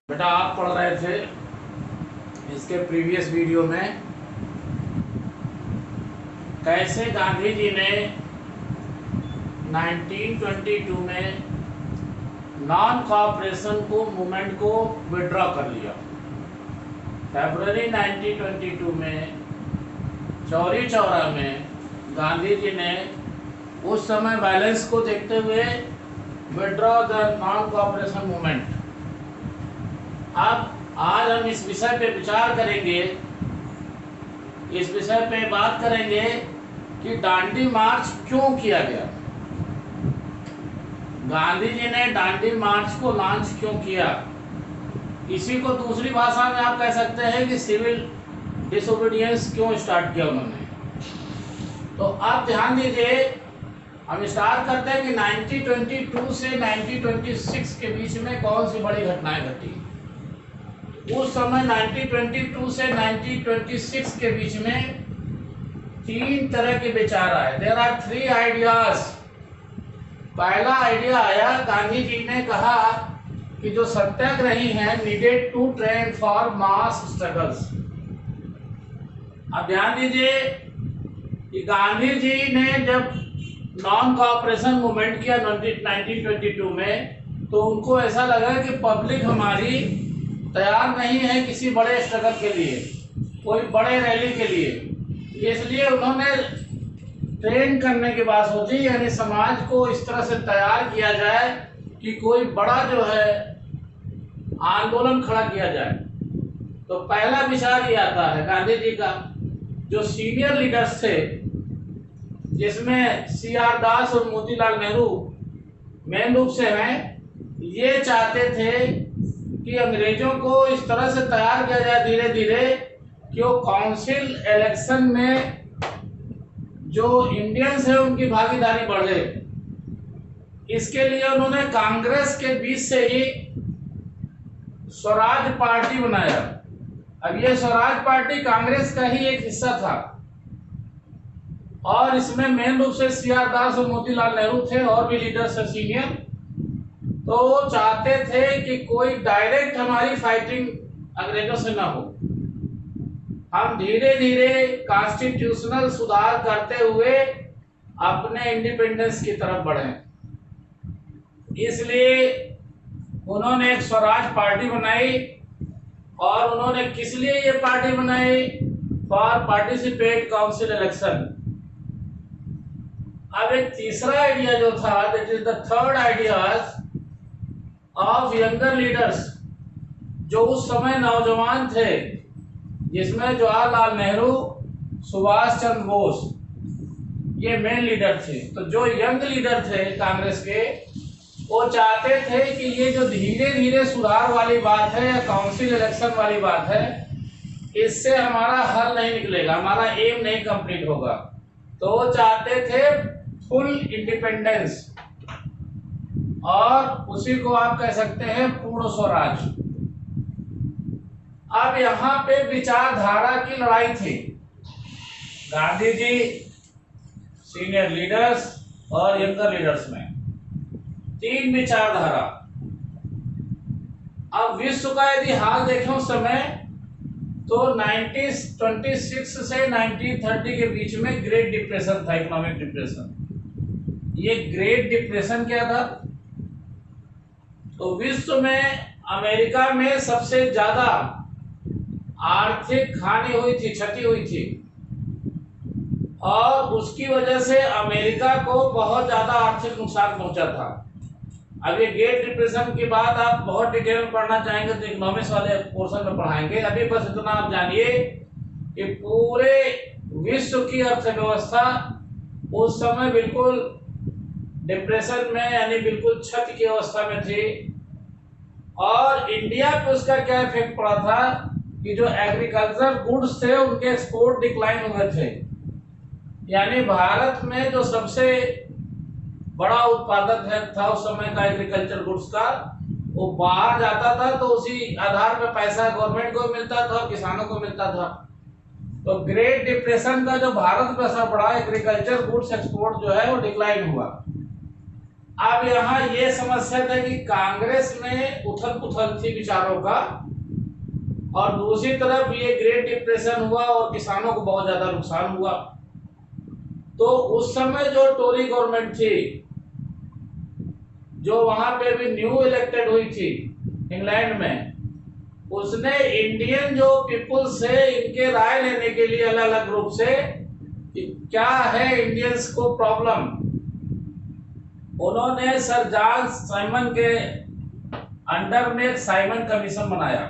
बेटा आप पढ़ रहे थे इसके प्रीवियस वीडियो में कैसे गांधी जी ने 1922 में नॉन कोऑपरेशन को मूवमेंट को विड्रॉ कर लिया। फरवरी 1922 में चौरी चौरा में गांधी जी ने उस समय वायलेंस को देखते हुए withdraw the non cooperation movement. अब आज हम इस विषय पे विचार करेंगे, इस विषय पे बात करेंगे कि दांडी मार्च क्यों किया गया, गांधी जी ने दांडी मार्च को लॉन्च क्यों किया। इसी को दूसरी भाषा में आप कह सकते हैं कि सिविल डिसोबीडियंस क्यों स्टार्ट किया उन्होंने। तो आप ध्यान दीजिए, हम स्टार्ट करते हैं कि 1922 से 1926 के बीच में कौन सी बड़ी घटनाएं घटी। उस समय 1922 से 1926 के बीच में तीन तरह के विचार आए। There are three ideas. पहला आइडिया आया, गांधी जी ने कहा कि जो सत्याग्रही हैं needed to train for mass struggles. अब ध्यान दीजिए कि गांधी जी ने जब नॉन कोऑपरेशन मूवमेंट किया 1922 में, तो उनको ऐसा लगा कि पब्लिक हमारी तैयार नहीं है किसी बड़े स्ट्रगल के लिए, कोई बड़े रैली के लिए। इसलिए उन्होंने ट्रेन करने की बात सोची, यानी समाज को इस तरह से तैयार किया जाए कि कोई बड़ा जो है आंदोलन खड़ा किया जाए। तो पहला विचार ये आता है गांधी जी का। जो सीनियर लीडर्स थे, जिसमें CR दास और मोतीलाल नेहरू मेन रूप से हैं, ये चाहते थे कि अंग्रेजों को इस तरह से तैयार किया जाए धीरे धीरे कि वो काउंसिल इलेक्शन में जो इंडियंस है उनकी भागीदारी बढ़े। इसके लिए उन्होंने कांग्रेस के बीच से ही स्वराज पार्टी बनाया। अब ये स्वराज पार्टी कांग्रेस का ही एक हिस्सा था और इसमें मेन रूप से CR दास और मोतीलाल नेहरू थे और भी लीडर्स है सीनियर। तो वो चाहते थे कि कोई डायरेक्ट हमारी फाइटिंग अंग्रेजों से ना हो, हम धीरे धीरे कॉन्स्टिट्यूशनल सुधार करते हुए अपने इंडिपेंडेंस की तरफ बढ़ें। इसलिए उन्होंने एक स्वराज पार्टी बनाई। और उन्होंने किस लिए ये पार्टी बनाई? For participate council election. अब एक तीसरा आइडिया जो था, that is the third ideas of younger leaders, जो उस समय नौजवान थे, जिसमें जवाहरलाल नेहरू, सुभाष चंद्र बोस ये मेन लीडर थे। तो जो यंग लीडर थे कांग्रेस के, वो चाहते थे कि ये जो धीरे धीरे सुधार वाली बात है या काउंसिल इलेक्शन वाली बात है, इससे हमारा हल नहीं निकलेगा, हमारा एम नहीं कंप्लीट होगा। तो वो चाहते थे फुल इंडिपेंडेंस, और उसी को आप कह सकते हैं पूर्ण स्वराज। अब यहाँ पे विचारधारा की लड़ाई थी। गांधी जी, सीनियर लीडर्स और यंगर लीडर्स में तीन विचारधारा। अब विश्व का यदि हाल देखें उस समय, तो 1926 से 1930 के बीच में ग्रेट डिप्रेशन था, इकोनॉमिक डिप्रेशन। ये ग्रेट डिप्रेशन क्या था? तो विश्व में अमेरिका में सबसे ज्यादा आर्थिक हानि हुई थी, क्षति हुई थी, और उसकी वजह से अमेरिका को बहुत ज्यादा आर्थिक नुकसान पहुंचा था। अब ये ग्रेट डिप्रेशन की बात आप बहुत डिटेल में पढ़ना चाहेंगे तो इकोनॉमिक्स वाले पोर्शन में पढ़ाएंगे। अभी बस इतना आप जानिए कि पूरे विश्व की अर्थव्यवस्था उस समय बिल्कुल डिप्रेशन में, यानी बिल्कुल क्षति की अवस्था में थी। और इंडिया पे उसका क्या इफेक्ट पड़ा था कि जो एग्रीकल्चर गुड्स थे उनके एक्सपोर्ट डिक्लाइन हुए थे। यानी भारत में जो सबसे बड़ा उत्पादक था उस समय का एग्रीकल्चर गुड्स का, वो बाहर जाता था, तो उसी आधार पर पैसा गवर्नमेंट को मिलता था और किसानों को मिलता था। तो ग्रेट डिप्रेशन का जो भारत पर असर पड़ा, एग्रीकल्चर गुड्स एक्सपोर्ट जो है वो डिक्लाइन हुआ। अब यहाँ ये समस्या था कि कांग्रेस में उथल पुथल थी विचारों का, और दूसरी तरफ ये ग्रेट डिप्रेशन हुआ और किसानों को बहुत ज्यादा नुकसान हुआ। तो उस समय जो टोरी गवर्नमेंट थी, जो वहां पे भी न्यू इलेक्टेड हुई थी इंग्लैंड में, उसने इंडियन जो पीपुल से इनके राय लेने के लिए अलग अलग रूप से क्या है इंडियंस को प्रॉब्लम, उन्होंने सर जॉन साइमन के अंडर में एक साइमन कमीशन बनाया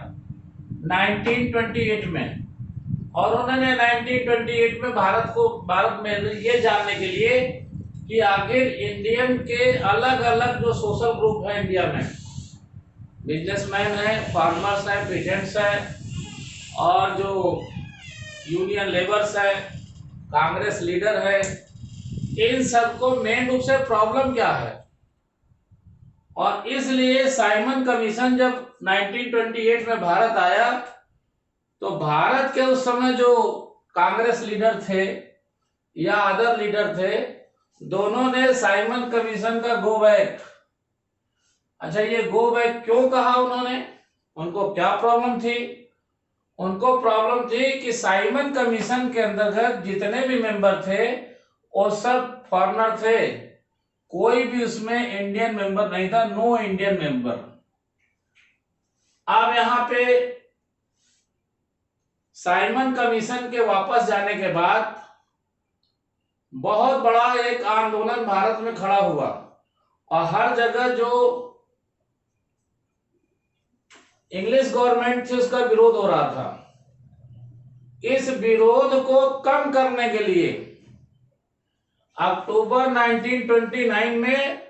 1928 में। और उन्होंने 1928 में भारत में ये जानने के लिए कि आखिर इंडियन के अलग अलग जो सोशल ग्रुप है इंडिया में, बिजनेसमैन है, फार्मर्स है, पेजेंट्स है, और जो यूनियन लेबर्स है, कांग्रेस लीडर है, इन सबको मेन रूप से प्रॉब्लम क्या है। और इसलिए साइमन कमीशन जब 1928 में भारत आया, तो भारत के उस समय जो कांग्रेस लीडर थे या अदर लीडर थे, दोनों ने साइमन कमीशन का गो बैक। अच्छा, ये गो बैक क्यों कहा उन्होंने? उनको क्या प्रॉब्लम थी? उनको प्रॉब्लम थी कि साइमन कमीशन के अंतर्गत जितने भी मेंबर थे वो सब फॉरेनर थे, कोई भी उसमें इंडियन मेंबर नहीं था, नो इंडियन मेंबर। अब यहां पे साइमन कमीशन के वापस जाने के बाद बहुत बड़ा एक आंदोलन भारत में खड़ा हुआ, और हर जगह जो इंग्लिश गवर्नमेंट थी उसका विरोध हो रहा था। इस विरोध को कम करने के लिए अक्टूबर 1929 में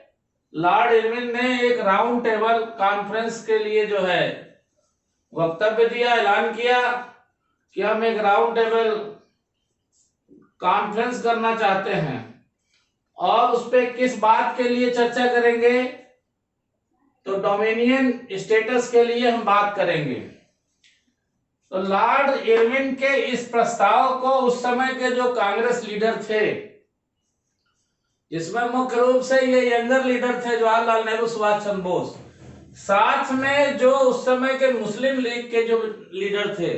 लॉर्ड इरविन ने एक राउंड टेबल कॉन्फ्रेंस के लिए जो है वक्तव्य दिया, ऐलान किया कि हम एक राउंड टेबल कॉन्फ्रेंस करना चाहते हैं, और उस पर किस बात के लिए चर्चा करेंगे, तो डोमिनियन स्टेटस के लिए हम बात करेंगे। तो लॉर्ड इरविन के इस प्रस्ताव को उस समय के जो कांग्रेस लीडर थे, जिसमें मुख्य रूप से ये यंगर लीडर थे जवाहरलाल नेहरू, सुभाष चंद्र बोस, साथ में जो उस समय के मुस्लिम लीग के जो लीडर थे,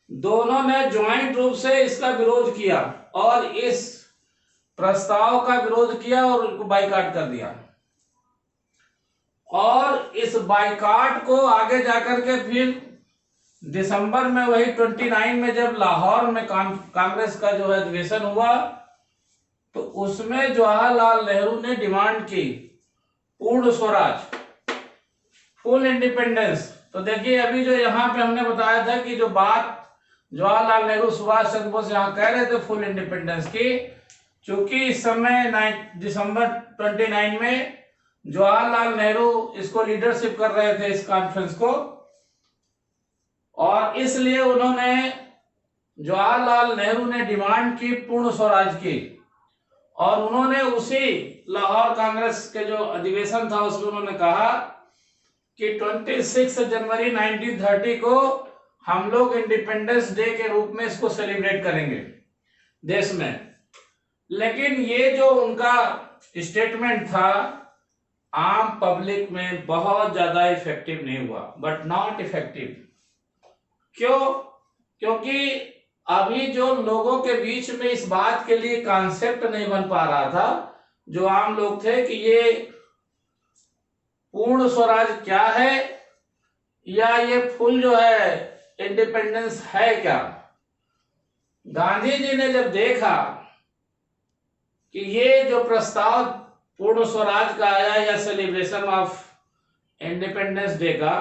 दोनों ने ज्वाइंट रूप से इसका विरोध किया और इस प्रस्ताव का विरोध किया और उनको बाइकाट कर दिया। और इस बाइकाट को आगे जाकर के फिर दिसंबर में वही 29 में जब लाहौर में कांग्रेस का जो है अधिवेशन हुआ, तो उसमें जवाहरलाल नेहरू ने डिमांड की पूर्ण स्वराज, फुल इंडिपेंडेंस। तो देखिए, अभी जो यहाँ पे हमने बताया था कि जो बात जवाहरलाल नेहरू, सुभाष चंद्र बोस यहाँ कह रहे थे फुल इंडिपेंडेंस की, चूंकि इस समय दिसंबर 29 में जवाहरलाल नेहरू इसको लीडरशिप कर रहे थे इस कॉन्फ्रेंस को, और इसलिए उन्होंने, जवाहरलाल नेहरू ने डिमांड की पूर्ण स्वराज की, और उन्होंने उसी लाहौर कांग्रेस के जो अधिवेशन था उसमें उन्होंने कहा कि 26 जनवरी 1930 को हम लोग इंडिपेंडेंस डे के रूप में इसको सेलिब्रेट करेंगे देश में। लेकिन ये जो उनका स्टेटमेंट था आम पब्लिक में बहुत ज्यादा इफेक्टिव नहीं हुआ, बट नॉट इफेक्टिव। क्यों? क्योंकि अभी जो लोगों के बीच में इस बात के लिए कॉन्सेप्ट नहीं बन पा रहा था, जो आम लोग थे, कि ये पूर्ण स्वराज क्या है या ये फुल जो है इंडिपेंडेंस है क्या। गांधी जी ने जब देखा कि ये जो प्रस्ताव पूर्ण स्वराज का आया या सेलिब्रेशन ऑफ इंडिपेंडेंस डे का,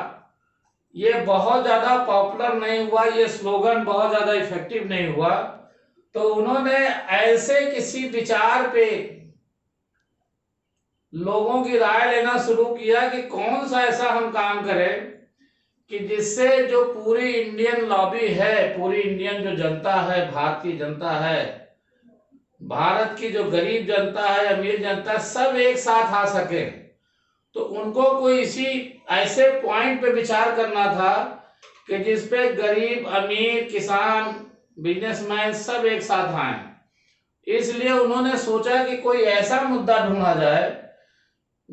ये बहुत ज्यादा पॉपुलर नहीं हुआ, ये स्लोगन बहुत ज्यादा इफेक्टिव नहीं हुआ, तो उन्होंने ऐसे किसी विचार पे लोगों की राय लेना शुरू किया कि कौन सा ऐसा हम काम करें कि जिससे जो पूरी इंडियन लॉबी है, पूरी इंडियन जो जनता है, भारतीय जनता है, भारत की जो गरीब जनता है, अमीर जनता, सब एक साथ आ सके। तो उनको कोई इसी ऐसे पॉइंट पे विचार करना था कि जिसपे गरीब, अमीर, किसान, बिजनेसमैन सब एक साथ आए। इसलिए उन्होंने सोचा कि कोई ऐसा मुद्दा ढूंढा जाए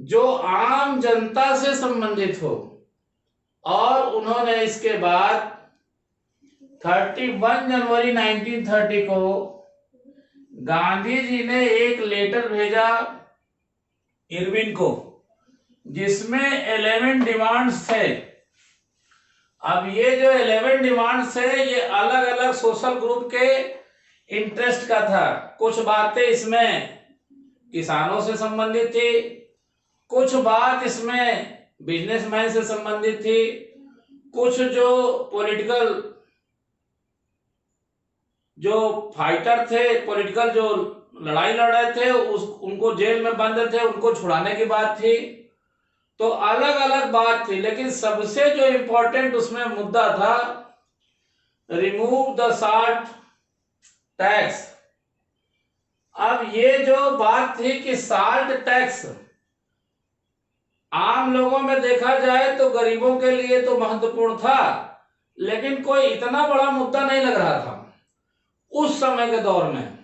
जो आम जनता से संबंधित हो। और उन्होंने इसके बाद 31 जनवरी 1930 को गांधी जी ने एक लेटर भेजा इरविन को, जिसमें 11 डिमांड्स थे। अब ये जो 11 डिमांड्स थे ये अलग अलग सोशल ग्रुप के इंटरेस्ट का था। कुछ बातें इसमें किसानों से संबंधित थी, कुछ बात इसमें बिजनेसमैन से संबंधित थी, कुछ जो पॉलिटिकल जो फाइटर थे, पॉलिटिकल जो लड़ाई लड़ रहे थे, उनको जेल में बंद थे, उनको छुड़ाने की बात थी। तो अलग अलग बात थी, लेकिन सबसे जो इंपॉर्टेंट उसमें मुद्दा था, रिमूव द साल्ट टैक्स। अब ये जो बात थी कि साल्ट टैक्स आम लोगों में देखा जाए तो गरीबों के लिए तो महत्वपूर्ण था, लेकिन कोई इतना बड़ा मुद्दा नहीं लग रहा था उस समय के दौर में।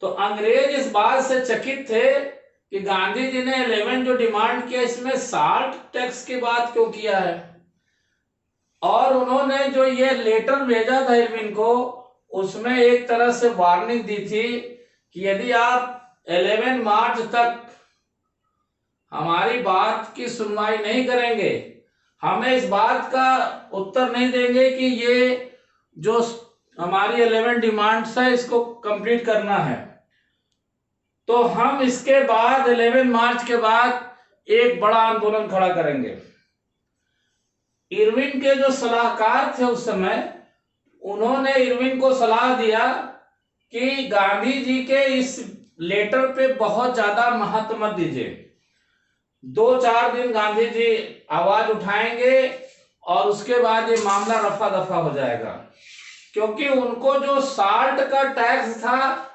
तो अंग्रेज इस बात से चकित थे कि गांधी जी ने 11 जो डिमांड किया, इसमें साल्ट टैक्स की बात क्यों किया है। और उन्होंने जो ये लेटर भेजा था इरविन को, उसमें एक तरह से वार्निंग दी थी कि यदि आप 11 मार्च तक हमारी बात की सुनवाई नहीं करेंगे, हमें इस बात का उत्तर नहीं देंगे कि ये जो हमारी 11 डिमांड्स है इसको कंप्लीट करना है, तो हम इसके बाद 11 मार्च के बाद एक बड़ा आंदोलन खड़ा करेंगे। इरविन के जो सलाहकार थे उस समय, उन्होंने इरविन को सलाह दिया कि गांधी जी के इस लेटर पे बहुत ज्यादा महत्व मत दीजिए। 2-4 दिन गांधी जी आवाज उठाएंगे और उसके बाद ये मामला रफा दफा हो जाएगा, क्योंकि उनको जो साल्ट का टैक्स था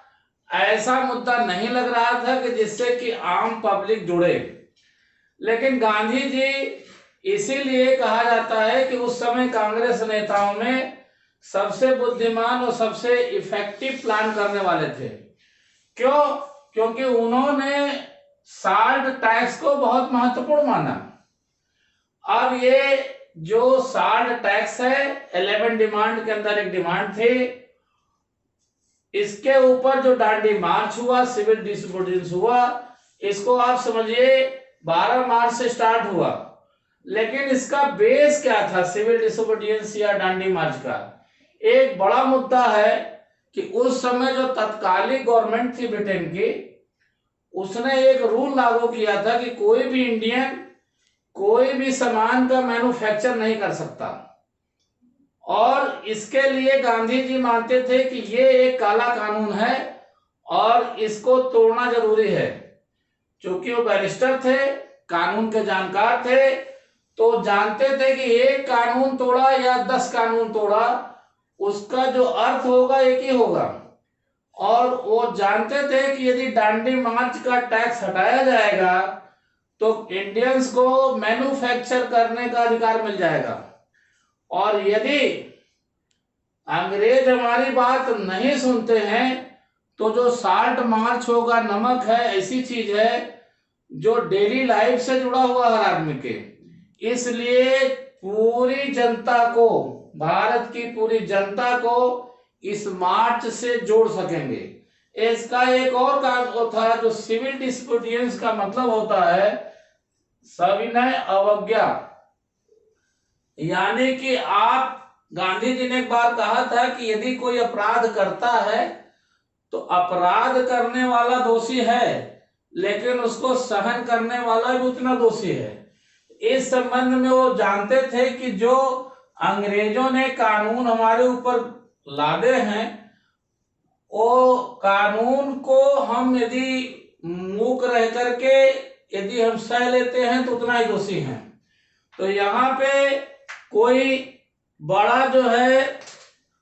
ऐसा मुद्दा नहीं लग रहा था कि जिससे कि आम पब्लिक जुड़े। लेकिन गांधी जी, इसीलिए कहा जाता है कि उस समय कांग्रेस नेताओं में सबसे बुद्धिमान और सबसे इफेक्टिव प्लान करने वाले थे। क्यों? क्योंकि उन्होंने साल्ट टैक्स को बहुत महत्वपूर्ण माना। अब ये जो साल्ट टैक्स है, 11 डिमांड के अंदर एक डिमांड थी, इसके ऊपर जो दांडी मार्च हुआ, सिविल डिसोबीडियंस हुआ, इसको आप समझिए 12 मार्च से स्टार्ट हुआ। लेकिन इसका बेस क्या था सिविल डिसोबीडियंस या दांडी मार्च का? एक बड़ा मुद्दा है कि उस समय जो तत्कालीन गवर्नमेंट थी ब्रिटेन की, उसने एक रूल लागू किया था कि कोई भी इंडियन कोई भी सामान का मैन्युफैक्चर नहीं कर सकता। और इसके लिए गांधी जी मानते थे कि ये एक काला कानून है और इसको तोड़ना जरूरी है। क्योंकि वो बैरिस्टर थे, कानून के जानकार थे, तो जानते थे कि एक कानून तोड़ा या 10 कानून तोड़ा, उसका जो अर्थ होगा एक ही होगा। और वो जानते थे कि यदि दांडी मार्च का टैक्स हटाया जाएगा तो इंडियंस को मैन्युफैक्चर करने का अधिकार मिल जाएगा। और यदि अंग्रेज हमारी बात नहीं सुनते हैं तो जो साल्ट मार्च होगा, नमक है, ऐसी चीज है जो डेली लाइफ से जुड़ा हुआ हर आदमी के, इसलिए पूरी जनता को, भारत की पूरी जनता को इस मार्च से जोड़ सकेंगे। इसका एक और काम था जो सिविल डिसोबीडियंस का मतलब होता है सविनय अवज्ञा। यानी कि आप, गांधी जी ने एक बार कहा था कि यदि कोई अपराध करता है तो अपराध करने वाला दोषी है, लेकिन उसको सहन करने वाला भी उतना दोषी है। इस संबंध में वो जानते थे कि जो अंग्रेजों ने कानून हमारे ऊपर लादे हैं, वो कानून को हम यदि मूक रह करके यदि हम सह लेते हैं तो उतना ही दोषी हैं। तो यहाँ पे कोई बड़ा जो है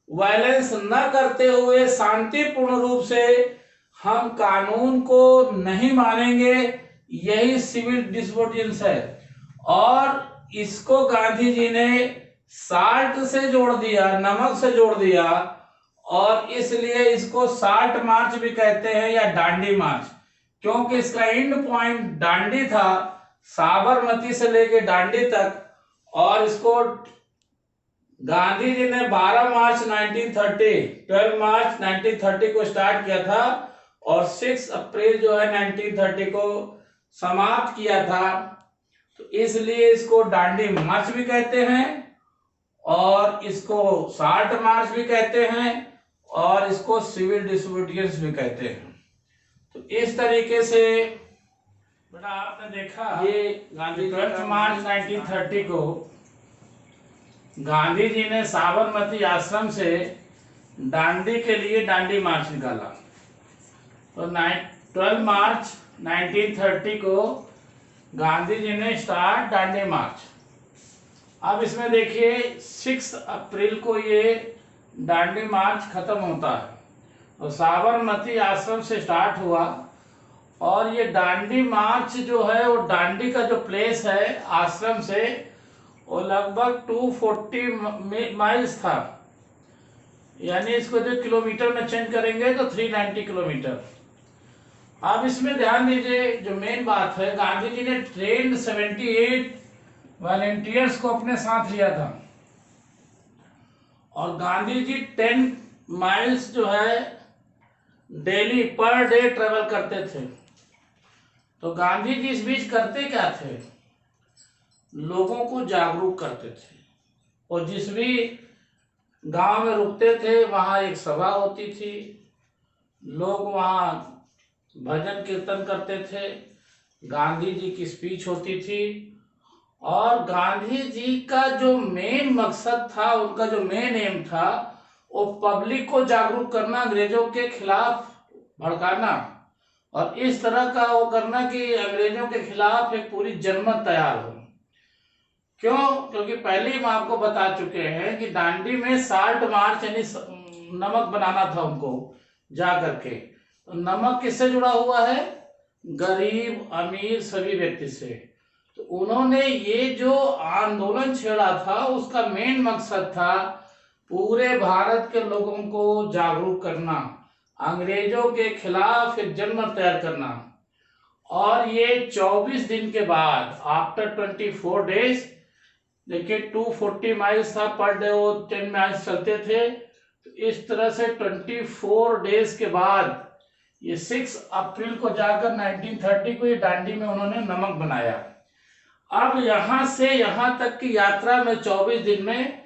वायलेंस न करते हुए शांतिपूर्ण रूप से हम कानून को नहीं मानेंगे, यही सिविल डिसोबीडियंस है। और इसको गांधी जी ने साल्ट से जोड़ दिया, नमक से जोड़ दिया, और इसलिए इसको साल्ट मार्च भी कहते हैं या दांडी मार्च, क्योंकि इसका एंड पॉइंट दांडी था, साबरमती से लेके दांडी तक। और इसको गांधी जी ने 12 मार्च 1930 को स्टार्ट किया था और 6 अप्रैल जो है 1930 को समाप्त किया था। तो इसलिए इसको दांडी मार्च भी कहते हैं और इसको 60 मार्च भी कहते हैं और इसको सिविल डिसोबीडियंस भी कहते हैं। तो इस तरीके से बेटा आपने देखा ये गांधी 12 मार्च 1930 को गांधी जी ने साबरमती आश्रम से दांडी के लिए दांडी मार्च निकाला। तो 12 मार्च 1930 को गांधी जी ने स्टार्ट दांडी मार्च। अब इसमें देखिए 6 अप्रैल को ये दांडी मार्च खत्म होता है और साबरमती आश्रम से स्टार्ट हुआ। और ये दांडी मार्च जो है वो दांडी का जो प्लेस है आश्रम से वो लगभग 240 माइल्स था, यानी इसको जो किलोमीटर में चेंज करेंगे तो 390 किलोमीटर। अब इसमें ध्यान दीजिए, जो मेन बात है, गांधी जी ने ट्रेंड 78 वॉलंटियर्स को अपने साथ लिया था और गांधी जी 10 माइल्स जो है डेली पर डे ट्रेवल करते थे। तो गांधी जी इस बीच करते क्या थे, लोगों को जागरूक करते थे और जिस भी गांव में रुकते थे वहां एक सभा होती थी, लोग वहां भजन कीर्तन करते थे, गांधी जी की स्पीच होती थी। और गांधी जी का जो मेन मकसद था, उनका जो मेन एम था, वो पब्लिक को जागरूक करना, अंग्रेजों के खिलाफ भड़काना और इस तरह का वो करना कि अंग्रेजों के खिलाफ एक पूरी जनमत तैयार हो। क्यों? क्योंकि पहले ही हम आपको बता चुके हैं कि दांडी में साल्ट मार्च यानी नमक बनाना था उनको जा करके। तो नमक किससे जुड़ा हुआ है? गरीब अमीर सभी व्यक्ति से। तो उन्होंने ये जो आंदोलन छेड़ा था उसका मेन मकसद था पूरे भारत के लोगों को जागरूक करना, अंग्रेजों के खिलाफ एक जनमत तैयार करना। और ये 24 दिन के बाद, आफ्टर 24 डेज, देखिए 240 माइल्स था पर डे, वो 10 माइल्स चलते थे। तो इस तरह से 24 डेज के बाद ये 6 अप्रैल को जाकर 1930 को ये दांडी में उन्होंने नमक बनाया। अब यहां से यहां तक की यात्रा में 24 दिन में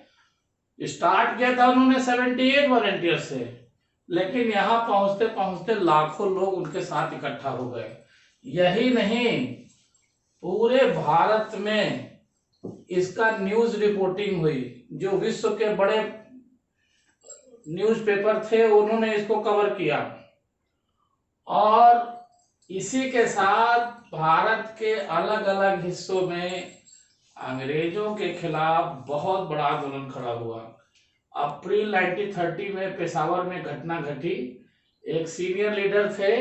स्टार्ट किया था उन्होंने 78 वॉलंटियर से, लेकिन यहां पहुंचते पहुंचते लाखों लोग उनके साथ इकट्ठा हो गए। यही नहीं, पूरे भारत में इसका न्यूज रिपोर्टिंग हुई। जो विश्व के बड़े न्यूज़पेपर थे उन्होंने इसको कवर किया और इसी के साथ भारत के अलग अलग हिस्सों में अंग्रेजों के खिलाफ बहुत बड़ा आंदोलन खड़ा हुआ। अप्रैल 1930 में पेशावर में घटना घटी। एक सीनियर लीडर थे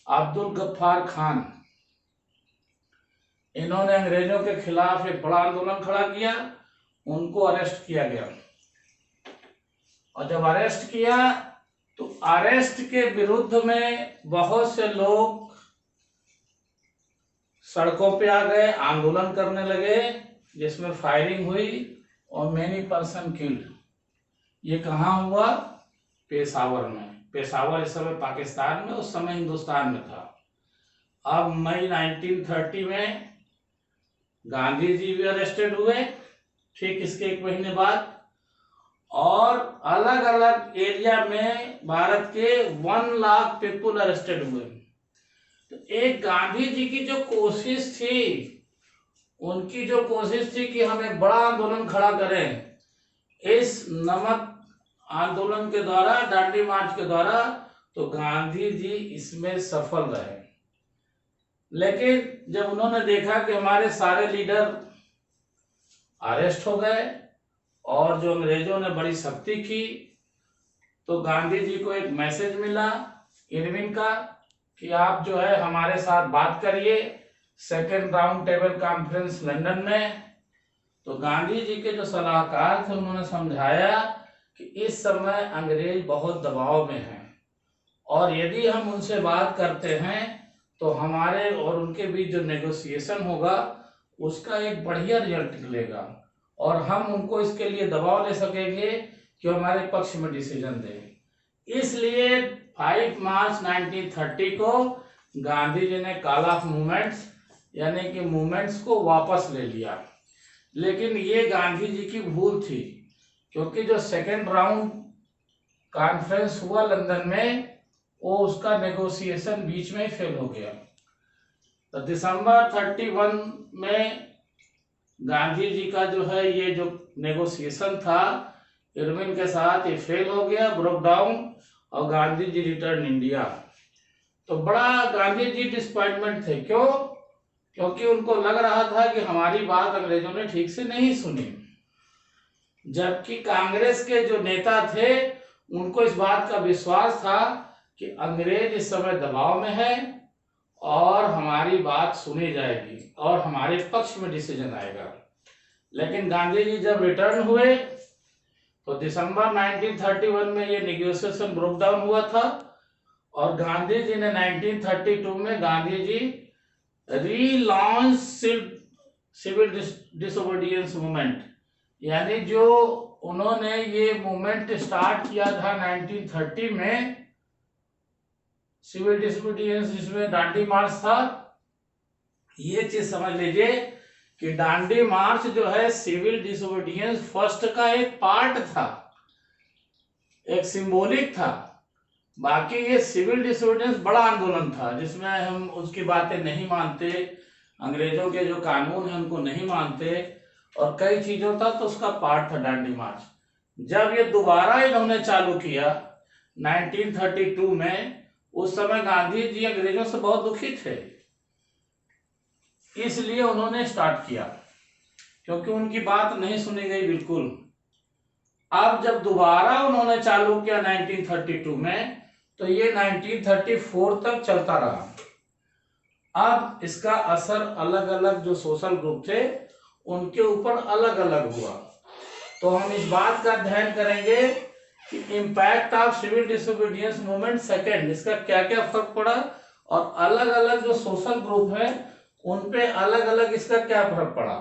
अब्दुल गफ्फार खान, इन्होंने अंग्रेजों के खिलाफ एक बड़ा आंदोलन खड़ा किया, उनको अरेस्ट किया गया। और जब अरेस्ट किया तो अरेस्ट के विरुद्ध में बहुत से लोग सड़कों पे आ गए, आंदोलन करने लगे, जिसमें फायरिंग हुई और मेनी पर्सन किल्ड। ये कहाँ हुआ? पेशावर में। पेशावर इस समय पाकिस्तान में, उस समय हिंदुस्तान में था। अब मई 1930 में गांधी जी भी अरेस्टेड हुए, ठीक इसके 1 महीने बाद। और अलग अलग एरिया में भारत के 1 लाख पीपुल अरेस्टेड हुए। तो एक गांधी जी की जो कोशिश थी, उनकी जो कोशिश थी कि हम एक बड़ा आंदोलन खड़ा करें इस नमक आंदोलन के द्वारा, दांडी मार्च के द्वारा, तो गांधी जी इसमें सफल रहे। लेकिन जब उन्होंने देखा कि हमारे सारे लीडर अरेस्ट हो गए और जो अंग्रेजों ने बड़ी सख्ती की, तो गांधी जी को एक मैसेज मिला इरविन का कि आप जो है हमारे साथ बात करिए 2nd round table conference London में। तो गांधी जी के जो सलाहकार थे उन्होंने समझाया कि इस समय अंग्रेज बहुत दबाव में हैं और यदि हम उनसे बात करते हैं तो हमारे और उनके बीच जो नेगोशिएशन होगा उसका एक बढ़िया रिजल्ट निकलेगा और हम उनको इसके लिए दबाव दे सकेंगे कि हमारे पक्ष में डिसीजन दें। इसलिए 5 मार्च 1930 को गांधी जी ने कॉल ऑफ मूवमेंट्स यानी कि मूवमेंट्स को वापस ले लिया। लेकिन ये गांधी जी की भूल थी, क्योंकि जो सेकेंड राउंड कॉन्फ्रेंस हुआ लंदन में, वो उसका नेगोशिएशन बीच में फेल हो गया। तो दिसंबर 31 में गांधी जी का जो है ये जो नेगोशिएशन था इरविन के साथ, ये फेल हो गया, ब्रोक डाउन, और गांधी जी रिटर्न इंडिया। तो बड़ा गांधी जी डिसअपॉइंटमेंट थे। क्यों? क्योंकि उनको लग रहा था कि हमारी बात अंग्रेजों ने ठीक से नहीं सुनी, जबकि कांग्रेस के जो नेता थे उनको इस बात का विश्वास था कि अंग्रेज इस समय दबाव में है और हमारी बात सुनी जाएगी और हमारे पक्ष में डिसीजन आएगा। लेकिन गांधी जी जब रिटर्न हुए तो दिसंबर 1931 में ये नेगोशिएशन ब्रोक डाउन हुआ था और गांधी जी ने 1932 में Gandhi ji relaunch civil disobedience movement, यानी जो उन्होंने ये मूवमेंट स्टार्ट किया था 1930 में सिविल डिसोबीडियंस, जिसमें डांडी मार्च था। ये चीज समझ लीजिए कि डांडी मार्च जो है सिविल डिसोबीडियंस फर्स्ट का एक पार्ट था, एक सिंबॉलिक था। बाकी ये सिविल डिसोबीडियंस बड़ा आंदोलन था जिसमें हम उसकी बातें नहीं मानते, अंग्रेजों के जो कानून है उनको नहीं मानते और कई चीजों था, तो उसका पार्ट था डांडी मार्च। जब ये दोबारा इन्होंने चालू किया 1932 में, उस समय गांधी जी अंग्रेजों से बहुत दुखी थे, इसलिए उन्होंने स्टार्ट किया, क्योंकि उनकी बात नहीं सुनी गई बिल्कुल। अब जब दोबारा उन्होंने चालू किया 1932 में, तो ये 1934 तक चलता रहा। अब इसका असर अलग अलग जो सोशल ग्रुप थे उनके ऊपर अलग अलग हुआ। तो हम इस बात का अध्ययन करेंगे कि impact of civil disobedience movement second, इसका क्या क्या फर्क पड़ा और अलग अलग जो सोशल ग्रुप है उन पे अलग अलग इसका क्या फर्क पड़ा।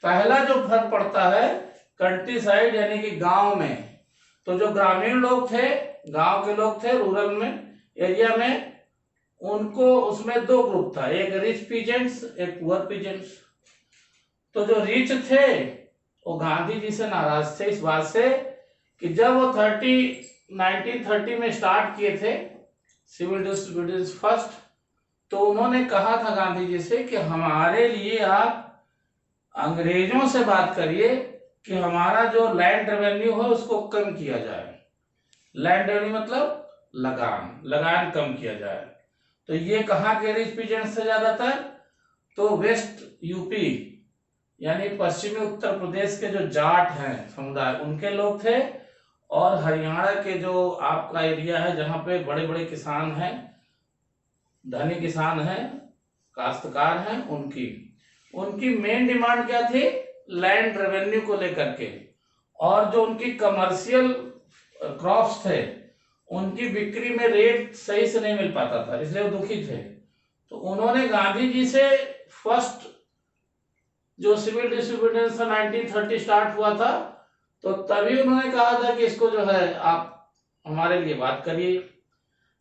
पहला जो फर्क पड़ता है कंट्री साइड यानी कि गांव में, तो जो ग्रामीण लोग थे, गांव के लोग थे, रूरल में एरिया में, उनको उसमें दो ग्रुप था, एक रिच पीजेंट्स, एक पुअर पीजेंट्स। तो जो रिच थे वो गांधी जी से नाराज थे इस बात से कि जब वो 1930 में स्टार्ट किए थे सिविल डिसोबीडियंस फर्स्ट, तो उन्होंने कहा था गांधी जी से कि हमारे लिए आप अंग्रेजों से बात करिए कि हमारा जो लैंड रेवेन्यू है उसको कम किया जाए। लैंड रेवेन्यू मतलब लगान कम किया जाए। तो ये कहाँ के रिच पीजेंट्स थे ज्यादातर? तो वेस्ट यूपी यानी पश्चिमी उत्तर प्रदेश के जो जाट हैं समुदाय, उनके लोग थे, और हरियाणा के जो आपका एरिया है जहाँ पे बड़े बड़े किसान हैं, धनी किसान हैं, काश्तकार हैं, उनकी मेन डिमांड क्या थी? लैंड रेवेन्यू को लेकर के। और जो उनकी कमर्शियल क्रॉप्स थे उनकी बिक्री में रेट सही से नहीं मिल पाता था, इसलिए वो दुखी थे। तो उन्होंने गांधी जी से फर्स्ट जो सिविल डिसोबीडियंस 1930 स्टार्ट हुआ था, तो तभी उन्होंने कहा था कि इसको जो है आप हमारे लिए बात करिए।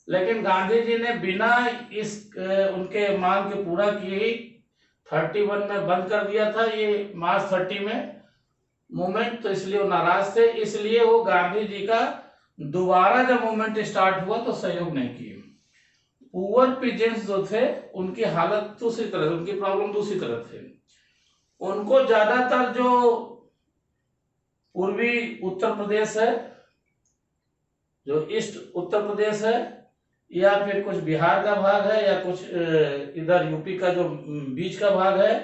लेकिन गांधी जी ने बिना इस उनके मांग के पूरा किए 31 में बंद कर दिया था ये मार्च 30 में मूवमेंट, तो इसलिए वो नाराज थे। इसलिए वो गांधी जी का दोबारा जब मूवमेंट स्टार्ट हुआ तो सहयोग नहीं किए। पुअर पीजेंट्स जो थे उनकी हालत दूसरी तरह, उनकी प्रॉब्लम दूसरी तरह थे। उनको ज्यादातर जो पूर्वी उत्तर प्रदेश है, जो ईस्ट उत्तर प्रदेश है, या फिर कुछ बिहार का भाग है, या कुछ इधर यूपी का जो बीच का भाग है,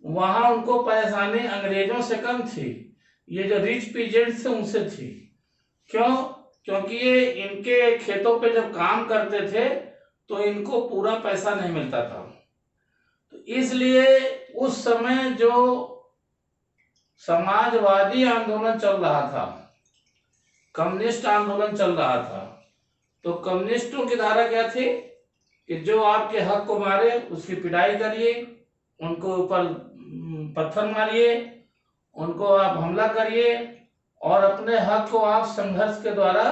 वहां उनको परेशानी अंग्रेजों से कम थी। ये जो रिच पीजेंट्स थे उनसे थी। क्यों? क्योंकि ये इनके खेतों पे जब काम करते थे तो इनको पूरा पैसा नहीं मिलता था। तो इसलिए उस समय जो समाजवादी आंदोलन चल रहा था, कम्युनिस्ट आंदोलन चल रहा था, तो कम्युनिस्टों की धारा क्या थी कि जो आपके हक को मारे उसकी पिटाई करिए, उनको ऊपर पत्थर मारिए, उनको आप हमला करिए और अपने हक को आप संघर्ष के द्वारा,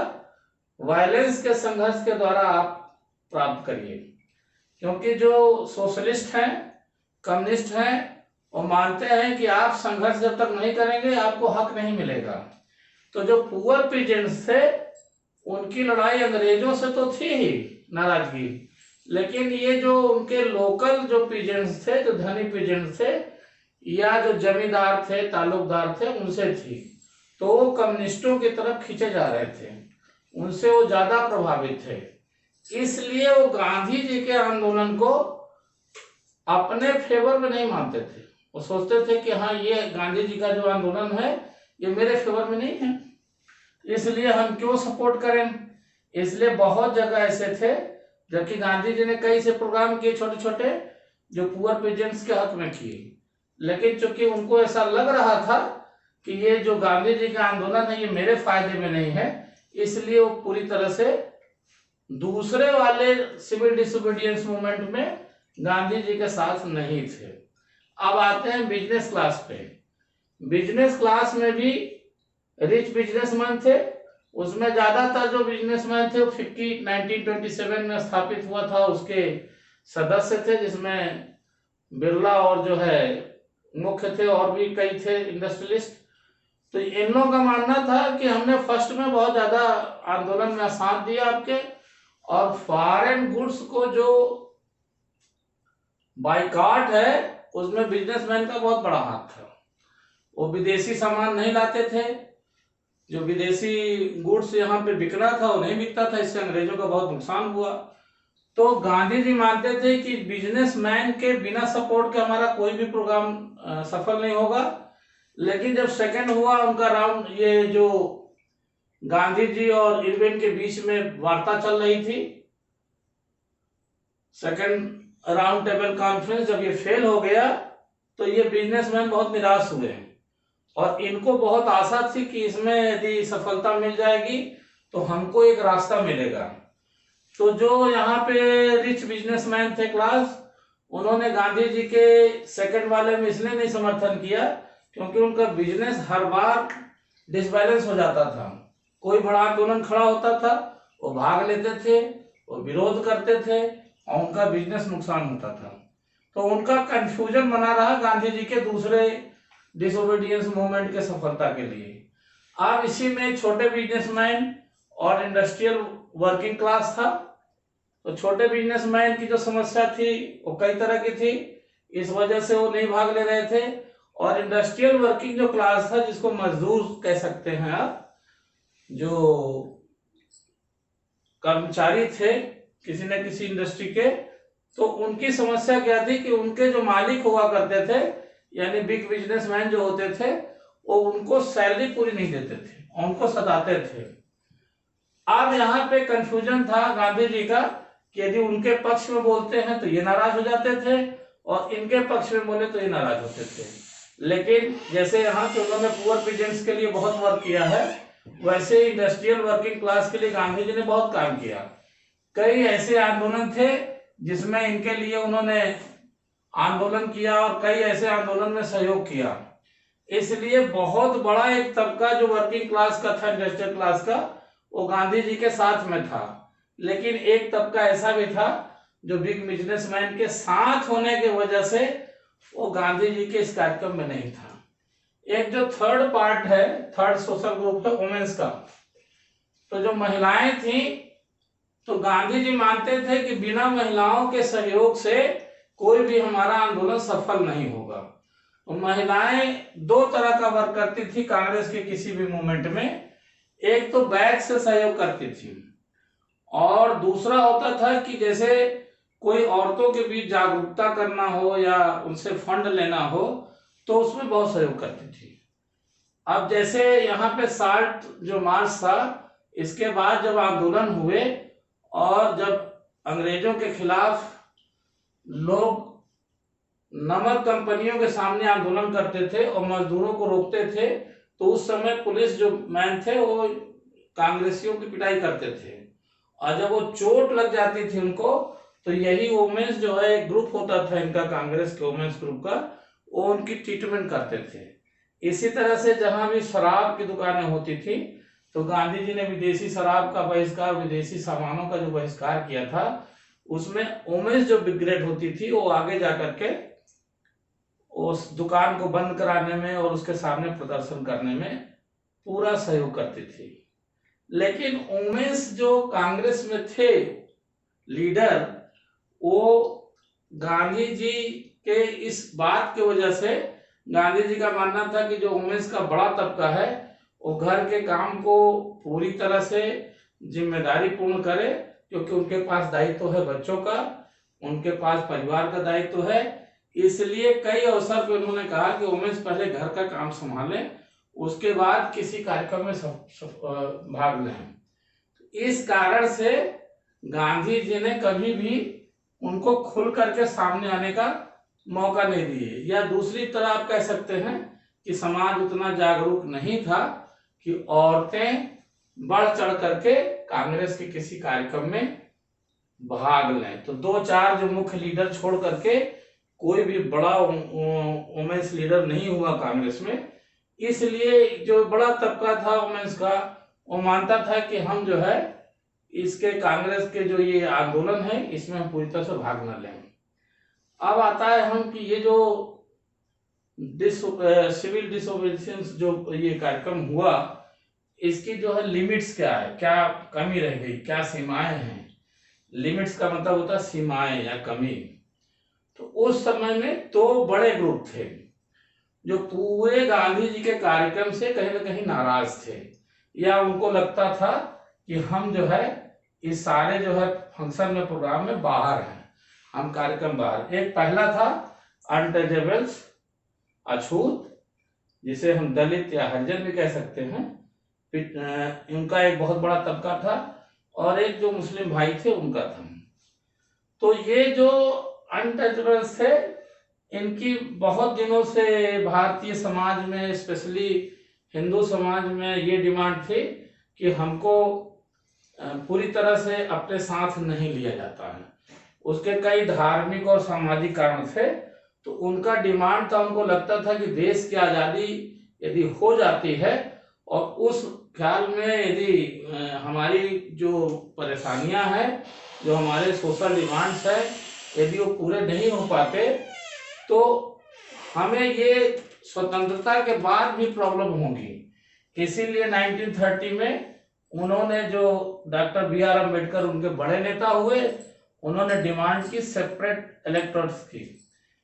वायलेंस के संघर्ष के द्वारा आप प्राप्त करिए। क्योंकि जो सोशलिस्ट हैं, कम्युनिस्ट हैं, वो मानते हैं कि आप संघर्ष जब तक नहीं करेंगे आपको हक नहीं मिलेगा। तो जो पुअर पीजेंट्स थे उनकी लड़ाई अंग्रेजों से तो थी ही नाराजगी, लेकिन ये जो उनके लोकल जो पीजेंट्स थे, जो धनी पीजेंट्स थे या जो जमींदार थे, ताल्लुकदार थे, उनसे थी। तो वो कम्युनिस्टों की तरफ खींचे जा रहे थे, उनसे वो ज्यादा प्रभावित थे। इसलिए वो गांधी जी के आंदोलन को अपने फेवर में नहीं मानते थे। वो सोचते थे कि हाँ, ये गांधी जी का जो आंदोलन है ये मेरे फेवर में नहीं है, इसलिए हम क्यों सपोर्ट करें। इसलिए बहुत जगह ऐसे थे, जबकि गांधी जी ने कई से प्रोग्राम किए छोटे छोटे जो पुअर पीजेंट्स के हक में किए, लेकिन चूंकि उनको ऐसा लग रहा था कि ये जो गांधी जी का आंदोलन है ये मेरे फायदे में नहीं है, इसलिए वो पूरी तरह से दूसरे वाले सिविल डिसोबीडियंस मूवमेंट में गांधी जी के साथ नहीं थे। अब आते हैं बिजनेस क्लास पे। बिजनेस क्लास में भी रिच बिजनेसमैन थे, उसमें ज्यादातर जो बिजनेसमैन थे वो 1927 में स्थापित हुआ था उसके सदस्य थे, जिसमें बिरला और जो है मुख्य थे, और भी कई थे इंडस्ट्रियलिस्ट। तो इन लोगों का मानना था कि हमने फर्स्ट में बहुत ज्यादा आंदोलन में साथ दिया आपके, और फॉरेन गुड्स को जो बाइकॉट है उसमें बिजनेसमैन का बहुत बड़ा हाथ था। वो विदेशी सामान नहीं लाते थे, जो विदेशी गुड्स यहाँ पे बिकना था वो नहीं बिकता था, इससे अंग्रेजों का बहुत नुकसान हुआ। तो गांधी जी मानते थे कि बिजनेसमैन के बिना सपोर्ट के हमारा कोई भी प्रोग्राम सफल नहीं होगा। लेकिन जब सेकंड हुआ उनका राउंड, ये जो गांधी जी और इरविन के बीच में वार्ता चल रही थी, सेकंड राउंड टेबल कॉन्फ्रेंस, जब ये फेल हो गया तो ये बिजनेसमैन बहुत निराश हुए और इनको बहुत आशा थी कि इसमें यदि सफलता मिल जाएगी तो हमको एक रास्ता मिलेगा। तो जो यहाँ पे रिच बिजनेसमैन थे क्लास, उन्होंने गांधी जी के सेकंड वाले में इसलिए नहीं समर्थन किया क्योंकि उनका बिजनेस हर बार डिसबैलेंस हो जाता था। कोई बड़ा आंदोलन खड़ा होता था, वो भाग लेते थे, वो विरोध करते थे और उनका बिजनेस नुकसान होता था। तो उनका कंफ्यूजन बना रहा गांधी जी के दूसरे डिसोबीडियंस मूवमेंट के सफलता के लिए। अब इसी में छोटे बिजनेसमैन और इंडस्ट्रियल वर्किंग क्लास था। तो छोटे बिजनेसमैन की जो समस्या थी वो कई तरह की थी, इस वजह से वो नहीं भाग ले रहे थे। और इंडस्ट्रियल वर्किंग जो क्लास था, जिसको मजदूर कह सकते हैं आप, जो कर्मचारी थे किसी न किसी इंडस्ट्री के, तो उनकी समस्या क्या थी कि उनके जो मालिक हुआ करते थे, यानी बिग बिजनेसमैन जो होते थे, वो उनको सैलरी पूरी नहीं देते थे, उनको सताते थे। अब यहाँ पे कंफ्यूजन था गांधी जी का कि यदि उनके पक्ष में बोलते हैं तो ये नाराज हो जाते थे और इनके पक्ष में बोले तो ये नाराज होते थे। लेकिन जैसे यहाँ पे उन्होंने पुअर पीजेंट्स के लिए बहुत वर्क किया है, वैसे इंडस्ट्रियल वर्किंग क्लास के लिए गांधी जी ने बहुत काम किया। कई ऐसे आंदोलन थे जिसमें इनके लिए उन्होंने आंदोलन किया और कई ऐसे आंदोलन में सहयोग किया। इसलिए बहुत बड़ा एक तबका जो वर्किंग क्लास का था, इंडस्ट्रियल क्लास का, वो गांधी जी के साथ में था। लेकिन एक तबका ऐसा भी था जो बिग बिजनेसमैन के साथ होने की वजह से वो गांधी जी के इस कार्यक्रम में नहीं था। एक जो थर्ड पार्ट है, थर्ड सोशल ग्रुप है वुमेन्स का। तो जो महिलाएं थी, तो गांधी जी मानते थे कि बिना महिलाओं के सहयोग से कोई भी हमारा आंदोलन सफल नहीं होगा। तो महिलाएं दो तरह का वर्क करती थी कांग्रेस के किसी भी मूवमेंट में। एक तो बैक से सहयोग करती थी और दूसरा होता था कि जैसे कोई औरतों के बीच जागरूकता करना हो या उनसे फंड लेना हो तो उसमें बहुत सहयोग करती थी। अब जैसे यहाँ पे साल्ट जो मार्च था, इसके बाद जब आंदोलन हुए और जब अंग्रेजों के खिलाफ लोग नमक कंपनियों के सामने आंदोलन करते थे और मजदूरों को रोकते थे, तो उस समय पुलिस जो मैन थे वो कांग्रेसियों की पिटाई करते थे और जब वो चोट लग जाती थी उनको, तो यही वुमेन्स जो है एक ग्रुप होता था इनका, कांग्रेस के वुमेन्स ग्रुप का, वो उनकी ट्रीटमेंट करते थे। इसी तरह से जहां भी शराब की दुकानें होती थी तो गांधी जी ने विदेशी शराब का बहिष्कार, विदेशी सामानों का जो बहिष्कार किया था, उसमें वुमेन्स जो ब्रिगेड होती थी वो आगे जाकर के उस दुकान को बंद कराने में और उसके सामने प्रदर्शन करने में पूरा सहयोग करती थी। लेकिन वुमेन्स जो कांग्रेस में थे लीडर, वो गांधी जी के इस बात की वजह से, गांधी जी का मानना था कि जो वुमेन्स का बड़ा तबका है वो घर के काम को पूरी तरह से जिम्मेदारी पूर्ण करे, क्योंकि उनके पास दायित्व है बच्चों का, उनके पास परिवार का दायित्व है। इसलिए कई अवसर पर उन्होंने कहा कि वुमेन्स पहले घर का काम संभालें, उसके बाद किसी कार्यक्रम में भाग लें। इस कारण से गांधी जी ने कभी भी उनको खुल करके सामने आने का मौका नहीं दिए, या दूसरी तरह आप कह सकते हैं कि समाज उतना जागरूक नहीं था कि औरतें बढ़ चढ़ करके कांग्रेस के किसी कार्यक्रम में भाग लें। तो 2-4 जो मुख्य लीडर छोड़ करके कोई भी बड़ा वुमेन्स लीडर नहीं हुआ कांग्रेस में। इसलिए जो बड़ा तबका था वुमेन्स का, वो मानता था कि हम जो है इसके कांग्रेस के जो ये आंदोलन है इसमें हम पूरी तरह से भाग न लें। अब आता है हम कि ये जो सिविल डिसोबीडियंस जो ये कार्यक्रम हुआ, इसकी जो है लिमिट्स क्या है, क्या कमी रह गई, क्या सीमाएं हैं। लिमिट्स का मतलब होता है सीमाएं या कमी। तो उस समय में 2 बड़े ग्रुप थे जो पूरे गांधी जी के कार्यक्रम से कहीं ना कहीं नाराज थे, या उनको लगता था कि हम जो है इस सारे जो है फंक्शन में, प्रोग्राम में बाहर हैं, हम कार्यक्रम बाहर। एक पहला था अनटचेबल्स, अछूत, जिसे हम दलित या हरिजन भी कह सकते हैं, इनका एक बहुत बड़ा तबका था, और एक जो मुस्लिम भाई थे उनका था। तो ये जो अनटचेबल्स थे, इनकी बहुत दिनों से भारतीय समाज में, स्पेशली हिंदू समाज में ये डिमांड थी कि हमको पूरी तरह से अपने साथ नहीं लिया जाता है। उसके कई धार्मिक और सामाजिक कारण थे। तो उनका डिमांड था, उनको लगता था कि देश की आज़ादी यदि हो जाती है और उस ख्याल में यदि हमारी जो परेशानियां हैं, जो हमारे सोशल डिमांड्स हैं, यदि वो पूरे नहीं हो पाते तो हमें ये स्वतंत्रता के बाद भी प्रॉब्लम होगी। इसीलिए 1930 में उन्होंने, जो डॉक्टर बी.आर. अम्बेडकर उनके बड़े नेता हुए, उन्होंने डिमांड की सेपरेट इलेक्टोरेट्स की।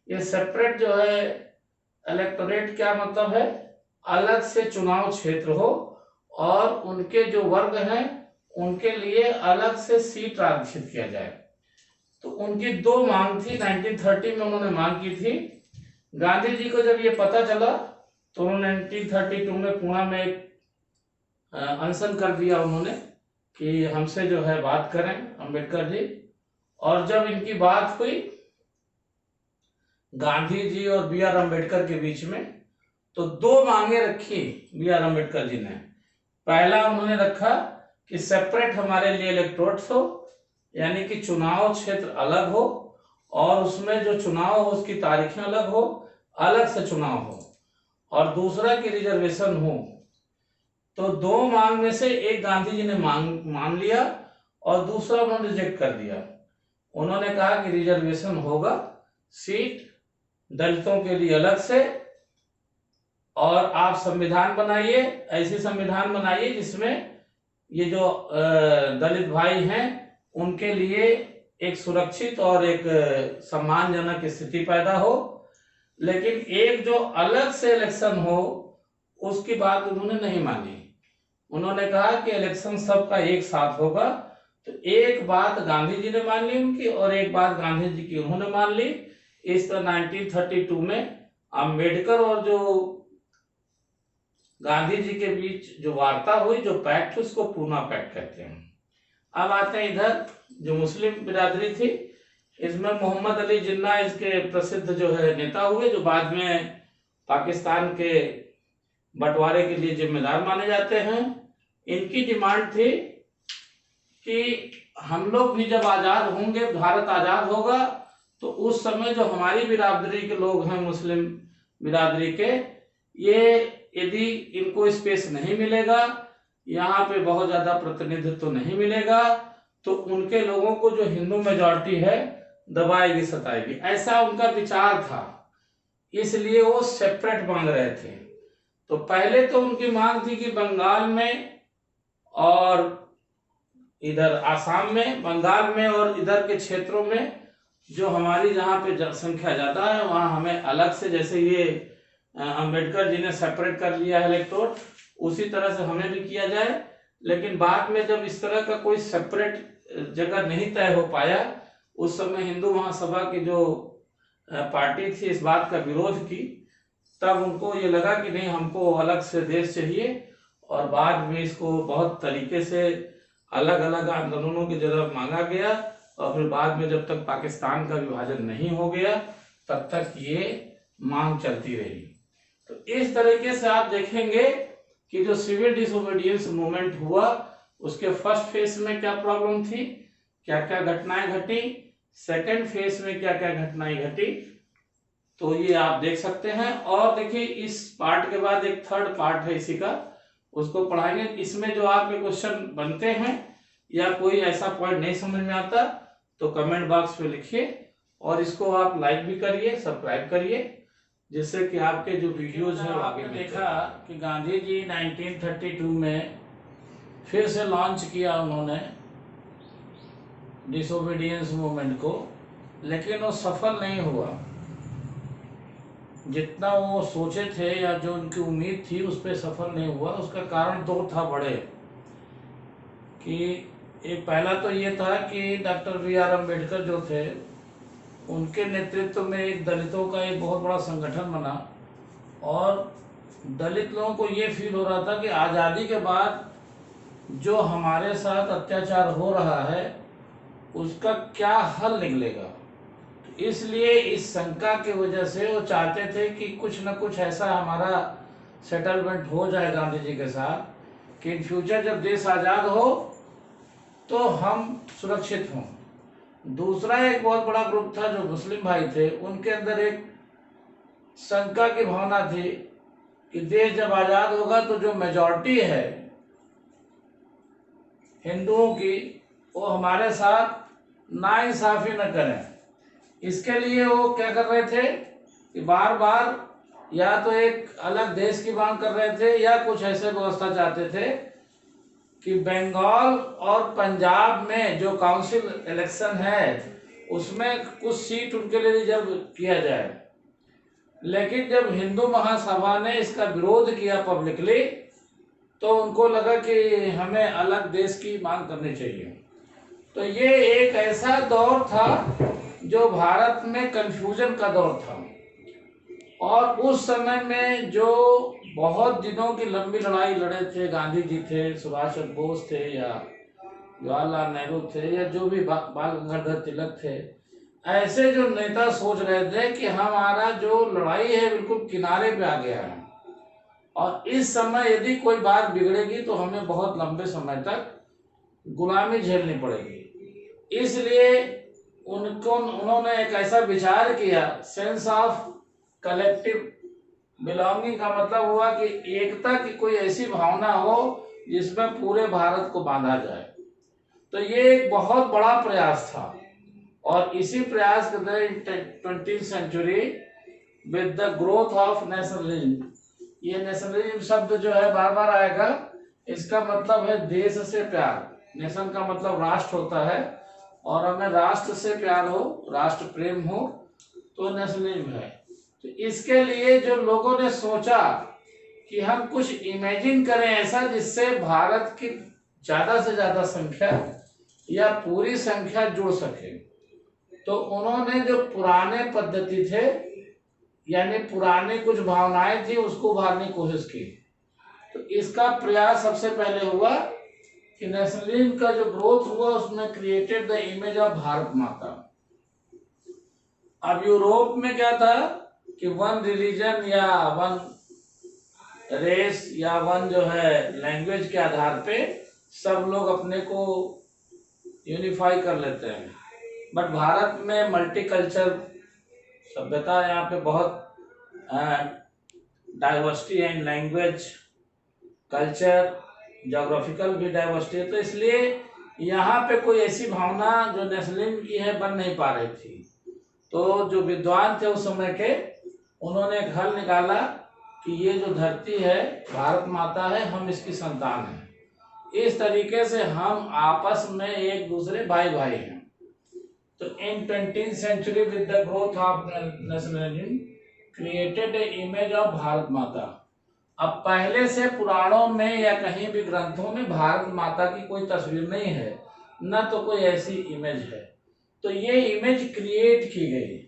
ये सेपरेट जो है इलेक्टोरेट, क्या मतलब है, अलग से चुनाव क्षेत्र हो और उनके जो वर्ग हैं उनके लिए अलग से सीट आरक्षित किया जाए। तो उनकी 2 मांग थी, 1930 में उन्होंने मांग की थी। गांधी जी को जब ये पता चला तो उन्होंने 1932 में पुणे में एक अनशन कर दिया उन्होंने कि हमसे जो है बात करें अम्बेडकर जी। और जब इनकी बात हुई गांधी जी और बी.आर. अम्बेडकर के बीच में, तो 2 मांगे रखी बी.आर. अम्बेडकर जी ने। पहला उन्होंने रखा कि सेपरेट हमारे लिए इलेक्टोरेट्स हो, यानी कि चुनाव क्षेत्र अलग हो और उसमें जो चुनाव हो उसकी तारीखें अलग हो, अलग से चुनाव हो, और दूसरा कि रिजर्वेशन हो। तो 2 मांग में से एक गांधी जी ने मान लिया और दूसरा उन्होंने रिजेक्ट कर दिया। उन्होंने कहा कि रिजर्वेशन होगा, सीट दलितों के लिए अलग से, और आप संविधान बनाइए, ऐसी संविधान बनाइए जिसमें ये जो दलित भाई हैं उनके लिए एक सुरक्षित और एक सम्मानजनक स्थिति पैदा हो। लेकिन एक जो अलग से इलेक्शन हो उसकी बात उन्होंने नहीं मानी। उन्होंने कहा कि इलेक्शन सबका एक साथ होगा। तो एक बात गांधी जी ने मान ली उनकी और एक बात गांधी जी की उन्होंने मान ली। इस तरह 1932 में अम्बेडकर और जो गांधी जी के बीच जो वार्ता हुई, जो पैक्ट, उसको पूना पैक्ट कहते हैं। अब आते हैं इधर जो मुस्लिम बिरादरी थी, इसमें मोहम्मद अली जिन्ना इसके प्रसिद्ध जो है नेता हुए, जो बाद में पाकिस्तान के बंटवारे के लिए जिम्मेदार माने जाते हैं। इनकी डिमांड थी कि हम लोग भी जब आज़ाद होंगे, भारत आज़ाद होगा, तो उस समय जो हमारी बिरादरी के लोग हैं, मुस्लिम बिरादरी के, ये यदि इनको स्पेस नहीं मिलेगा, यहाँ पे बहुत ज़्यादा प्रतिनिधित्व तो नहीं मिलेगा, तो उनके लोगों को जो हिंदू मेजॉरिटी है दबाएगी, सताएगी, ऐसा उनका विचार था। इसलिए वो सेपरेट मांग रहे थे। तो पहले तो उनकी मांग थी कि बंगाल में और इधर आसाम में, बंगाल में और इधर के क्षेत्रों में जो हमारी जहाँ पे जनसंख्या ज़्यादा है, वहाँ हमें अलग से, जैसे ये अंबेडकर जी ने सेपरेट कर लिया है इलेक्टोरेट, उसी तरह से हमें भी किया जाए। लेकिन बाद में जब इस तरह का कोई सेपरेट जगह नहीं तय हो पाया, उस समय हिंदू महासभा की जो पार्टी थी इस बात का विरोध की, तब उनको ये लगा कि नहीं, हमको अलग से देश चाहिए, और बाद में इसको बहुत तरीके से अलग अलग आंदोलनों की जगह मांगा गया, और फिर बाद में जब तक पाकिस्तान का विभाजन नहीं हो गया तब तक ये मांग चलती रही। तो इस तरीके से आप देखेंगे कि जो सिविल डिसोबीडियंस मूवमेंट हुआ, उसके फर्स्ट फेज में क्या प्रॉब्लम थी, क्या क्या घटनाएं घटी, सेकेंड फेज में क्या क्या घटनाएं घटी, तो ये आप देख सकते हैं। और देखिए इस पार्ट के बाद एक थर्ड पार्ट है इसी का, उसको पढ़ाएंगे। इसमें जो आपके क्वेश्चन बनते हैं या कोई ऐसा पॉइंट नहीं समझ में आता तो कमेंट बॉक्स में लिखिए, और इसको आप लाइक भी करिए, सब्सक्राइब करिए, जिससे कि आपके जो वीडियोज हैं आगे देखा कि गांधी जी 1932 में फिर से लॉन्च किया उन्होंने डिसोबीडियंस मूवमेंट को, लेकिन वो सफल नहीं हुआ। जितना वो सोचे थे या जो उनकी उम्मीद थी उस पर सफल नहीं हुआ। उसका कारण दो था बड़े, कि एक पहला तो ये था कि डॉक्टर बी.आर. अम्बेडकर जो थे, उनके नेतृत्व में एक दलितों का एक बहुत बड़ा संगठन बना, और दलित लोगों को ये फील हो रहा था कि आज़ादी के बाद जो हमारे साथ अत्याचार हो रहा है उसका क्या हल निकलेगा। इसलिए इस शंका की वजह से वो चाहते थे कि कुछ न कुछ ऐसा हमारा सेटलमेंट हो जाए गांधी जी के साथ कि इन फ्यूचर जब देश आज़ाद हो तो हम सुरक्षित हों। दूसरा एक बहुत बड़ा ग्रुप था जो मुस्लिम भाई थे, उनके अंदर एक शंका की भावना थी कि देश जब आज़ाद होगा तो जो मेजॉरिटी है हिंदुओं की, वो हमारे साथ नाइंसाफी न करें। इसके लिए वो क्या कर रहे थे कि बार बार या तो एक अलग देश की मांग कर रहे थे, या कुछ ऐसे व्यवस्था चाहते थे कि बंगाल और पंजाब में जो काउंसिल इलेक्शन है उसमें कुछ सीट उनके लिए रिजर्व किया जाए। लेकिन जब हिंदू महासभा ने इसका विरोध किया पब्लिकली, तो उनको लगा कि हमें अलग देश की मांग करनी चाहिए। तो ये एक ऐसा दौर था जो भारत में कंफ्यूजन का दौर था, और उस समय में जो बहुत दिनों की लंबी लड़ाई लड़े थे, गांधी जी थे, सुभाष चंद्र बोस थे, या जवाहरलाल नेहरू थे, या जो भी बाल गंगाधर तिलक थे, ऐसे जो नेता सोच रहे थे कि हमारा जो लड़ाई है बिल्कुल किनारे पे आ गया है, और इस समय यदि कोई बात बिगड़ेगी तो हमें बहुत लंबे समय तक गुलामी झेलनी पड़ेगी। इसलिए उन्होंने एक ऐसा विचार किया, सेंस ऑफ कलेक्टिव बिलोंगिंग का मतलब हुआ कि एकता की कोई ऐसी भावना हो जिसमें पूरे भारत को बांधा जाए। तो ये एक बहुत बड़ा प्रयास था, और इसी प्रयास के तहत 20th century with the growth of nationalism, ये नेशनलिज्म शब्द जो है बार बार आएगा, इसका मतलब है देश से प्यार। नेशन का मतलब राष्ट्र होता है, और हमें राष्ट्र से प्यार हो, राष्ट्र प्रेम हो, तो नेशनलिज्म है। तो इसके लिए जो लोगों ने सोचा कि हम कुछ इमेजिन करें ऐसा जिससे भारत की ज्यादा से ज्यादा संख्या या पूरी संख्या जुड़ सके, तो उन्होंने जो पुराने पद्धति थे यानी पुराने कुछ भावनाएं थी उसको उभारने की कोशिश की। तो इसका प्रयास सबसे पहले हुआ कि नेशनलिज्म का जो ग्रोथ हुआ उसमें created the image of Bharat माता। अब यूरोप में क्या था कि वन रिलीजन या वन रेस या वन जो है लैंग्वेज के आधार पे सब लोग अपने को यूनिफाई कर लेते हैं। बट भारत में मल्टीकल्चर सभ्यता, यहाँ पे बहुत डाइवर्सिटी है इन लैंग्वेज, कल्चर, जोग्राफिकल भी डाइवर्सिटी है, तो इसलिए यहाँ पे कोई ऐसी भावना जो नेशनलिज्म की है बन नहीं पा रही थी। तो जो विद्वान थे उस समय के, उन्होंने एक हल निकाला कि ये जो धरती है भारत माता है, हम इसकी संतान हैं, इस तरीके से हम आपस में एक दूसरे भाई भाई हैं। तो इन 20th century with the growth of nationalism created an image of Bharat माता। अब पहले से पुराणों में या कहीं भी ग्रंथों में भारत माता की कोई तस्वीर नहीं है, न तो कोई ऐसी इमेज है। तो ये इमेज क्रिएट की गई,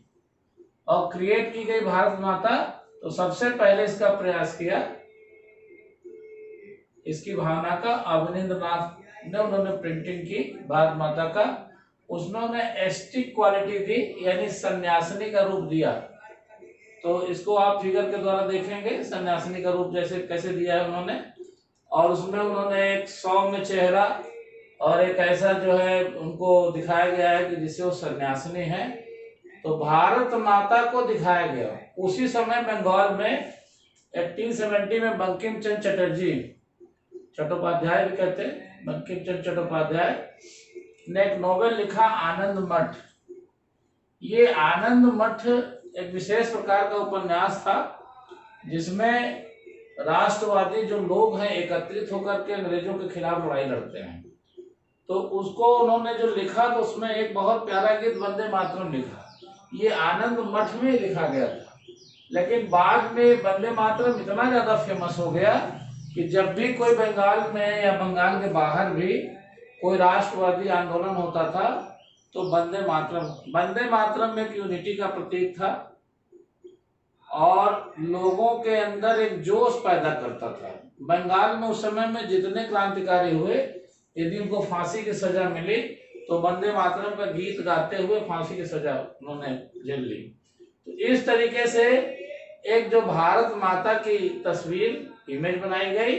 और क्रिएट की गई भारत माता। तो सबसे पहले इसका प्रयास किया, इसकी भावना का अवनींद्रनाथ ने, उन्होंने प्रिंटिंग की भारत माता का। उसने एस्टिक क्वालिटी दी, यानी सन्यासिनी का रूप दिया। तो इसको आप फिगर के द्वारा देखेंगे सन्यासिनी का रूप जैसे कैसे दिया है उन्होंने। और उसमें उन्होंने एक सौम्य चेहरा और एक ऐसा जो है उनको दिखाया गया है कि जिससे वो सन्यासिनी है। तो भारत माता को दिखाया गया। उसी समय बंगाल में 1870 में बंकिम चंद्र चटर्जी, चट्टोपाध्याय भी कहते हैं, बंकिम चंद्र चट्टोपाध्याय ने एक नोवेल लिखा आनंद मठ। ये आनंद मठ एक विशेष प्रकार का उपन्यास था, जिसमें राष्ट्रवादी जो लोग हैं एकत्रित होकर के अंग्रेजों के खिलाफ लड़ाई लड़ते हैं। तो उसको उन्होंने जो लिखा, तो उसमें एक बहुत प्यारा गीत वंदे मातरम लिखा। ये आनंद मठ में लिखा गया था, लेकिन बाद में वंदे मातरम इतना ज्यादा फेमस हो गया कि जब भी कोई बंगाल में या बंगाल के बाहर भी कोई राष्ट्रवादी आंदोलन होता था, तो वंदे मातरम में एक यूनिटी का प्रतीक था और लोगों के अंदर एक जोश पैदा करता था। बंगाल में उस समय में जितने क्रांतिकारी हुए, यदि उनको फांसी की सजा मिली तो वंदे मातरम का गीत गाते हुए फांसी की सजा उन्होंने झेल ली। तो इस तरीके से एक जो भारत माता की तस्वीर इमेज बनाई गई,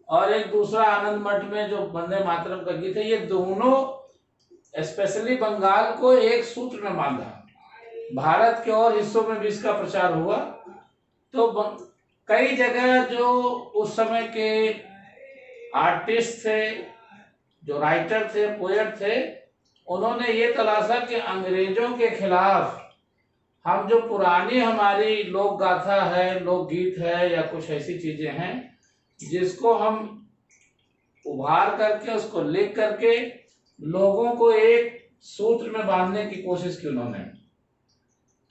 और एक दूसरा आनंद मठ में जो वंदे मातरम का गीत है, ये दोनों स्पेशली बंगाल को एक सूत्र में बांधा। भारत के और हिस्सों में भी इसका प्रचार हुआ। तो कई जगह जो उस समय के आर्टिस्ट थे, जो राइटर थे, पोएट थे, उन्होंने ये तलाशा कि अंग्रेजों के खिलाफ हम जो पुरानी हमारी लोक गाथा है, लोकगीत है, या कुछ ऐसी चीजें हैं जिसको हम उभार करके, उसको लिख करके लोगों को एक सूत्र में बांधने की कोशिश की उन्होंने।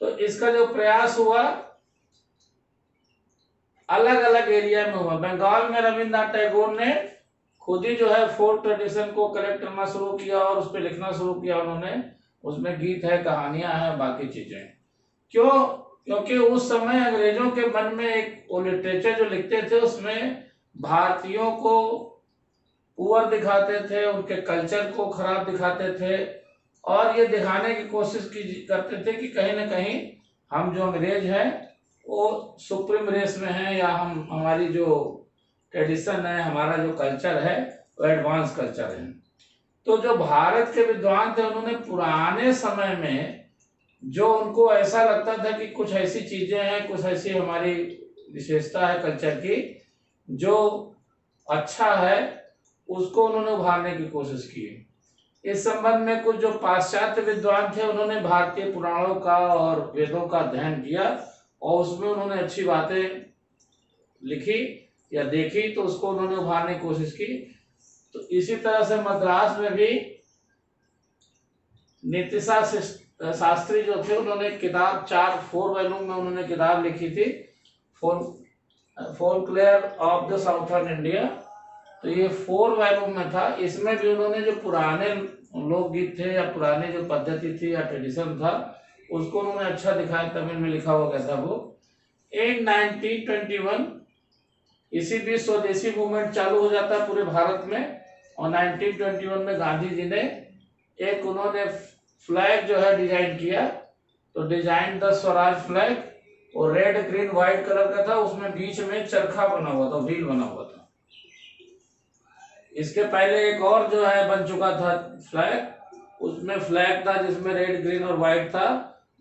तो इसका जो प्रयास हुआ अलग अलग एरिया में हुआ। बंगाल में रविन्द्रनाथ टैगोर ने खुद ही जो है फोक ट्रेडिशन को कलेक्ट करना शुरू किया और उस पर लिखना शुरू किया उन्होंने। उसमें गीत है, कहानियां हैं, बाकी चीजें। क्यों? क्योंकि उस समय अंग्रेजों के मन में एक वो लिटरेचर जो लिखते थे उसमें भारतीयों को पुअर दिखाते थे, उनके कल्चर को खराब दिखाते थे, और ये दिखाने की कोशिश करते थे कि कहीं ना कहीं हम जो अंग्रेज हैं वो सुप्रीम रेस में हैं, या हमारी जो ट्रेडिशन है, हमारा जो कल्चर है वो एडवांस कल्चर है। तो जो भारत के विद्वान थे उन्होंने पुराने समय में जो उनको ऐसा लगता था कि कुछ ऐसी चीजें हैं, कुछ ऐसी हमारी विशेषता है कल्चर की जो अच्छा है, उसको उन्होंने उभारने की कोशिश की। इस संबंध में कुछ जो पाश्चात्य विद्वान थे उन्होंने भारतीय पुराणों का और वेदों का अध्ययन किया और उसमें उन्होंने अच्छी बातें लिखी या देखी, तो उसको उन्होंने उभारने की कोशिश की। तो इसी तरह से मद्रास में भी नीतिशा शास्त्री जो थे उन्होंने किताब 4 वॉल्यूम में उन्होंने किताब लिखी थी, folklore of the southern India. तो ये 4 वॉल्यूम में था। इसमें भी उन्होंने जो पुराने लोकगीत थे या पुराने जो पद्धति थी या ट्रेडिशन था उसको उन्होंने अच्छा दिखाया, तमिल में लिखा हुआ गया था वो। इन 1921 इसी बीच स्वदेशी मूवमेंट चालू हो जाता है पूरे भारत में, और 1921 में गांधी जी ने एक उन्होंने फ्लैग जो है डिजाइन किया। तो डिजाइन द स्वराज फ्लैग, और रेड ग्रीन व्हाइट कलर का था, उसमें बीच में चरखा बना हुआ था, व्हील बना हुआ था। इसके पहले एक और जो है बन चुका था फ्लैग, उसमें फ्लैग था जिसमें रेड ग्रीन और व्हाइट था,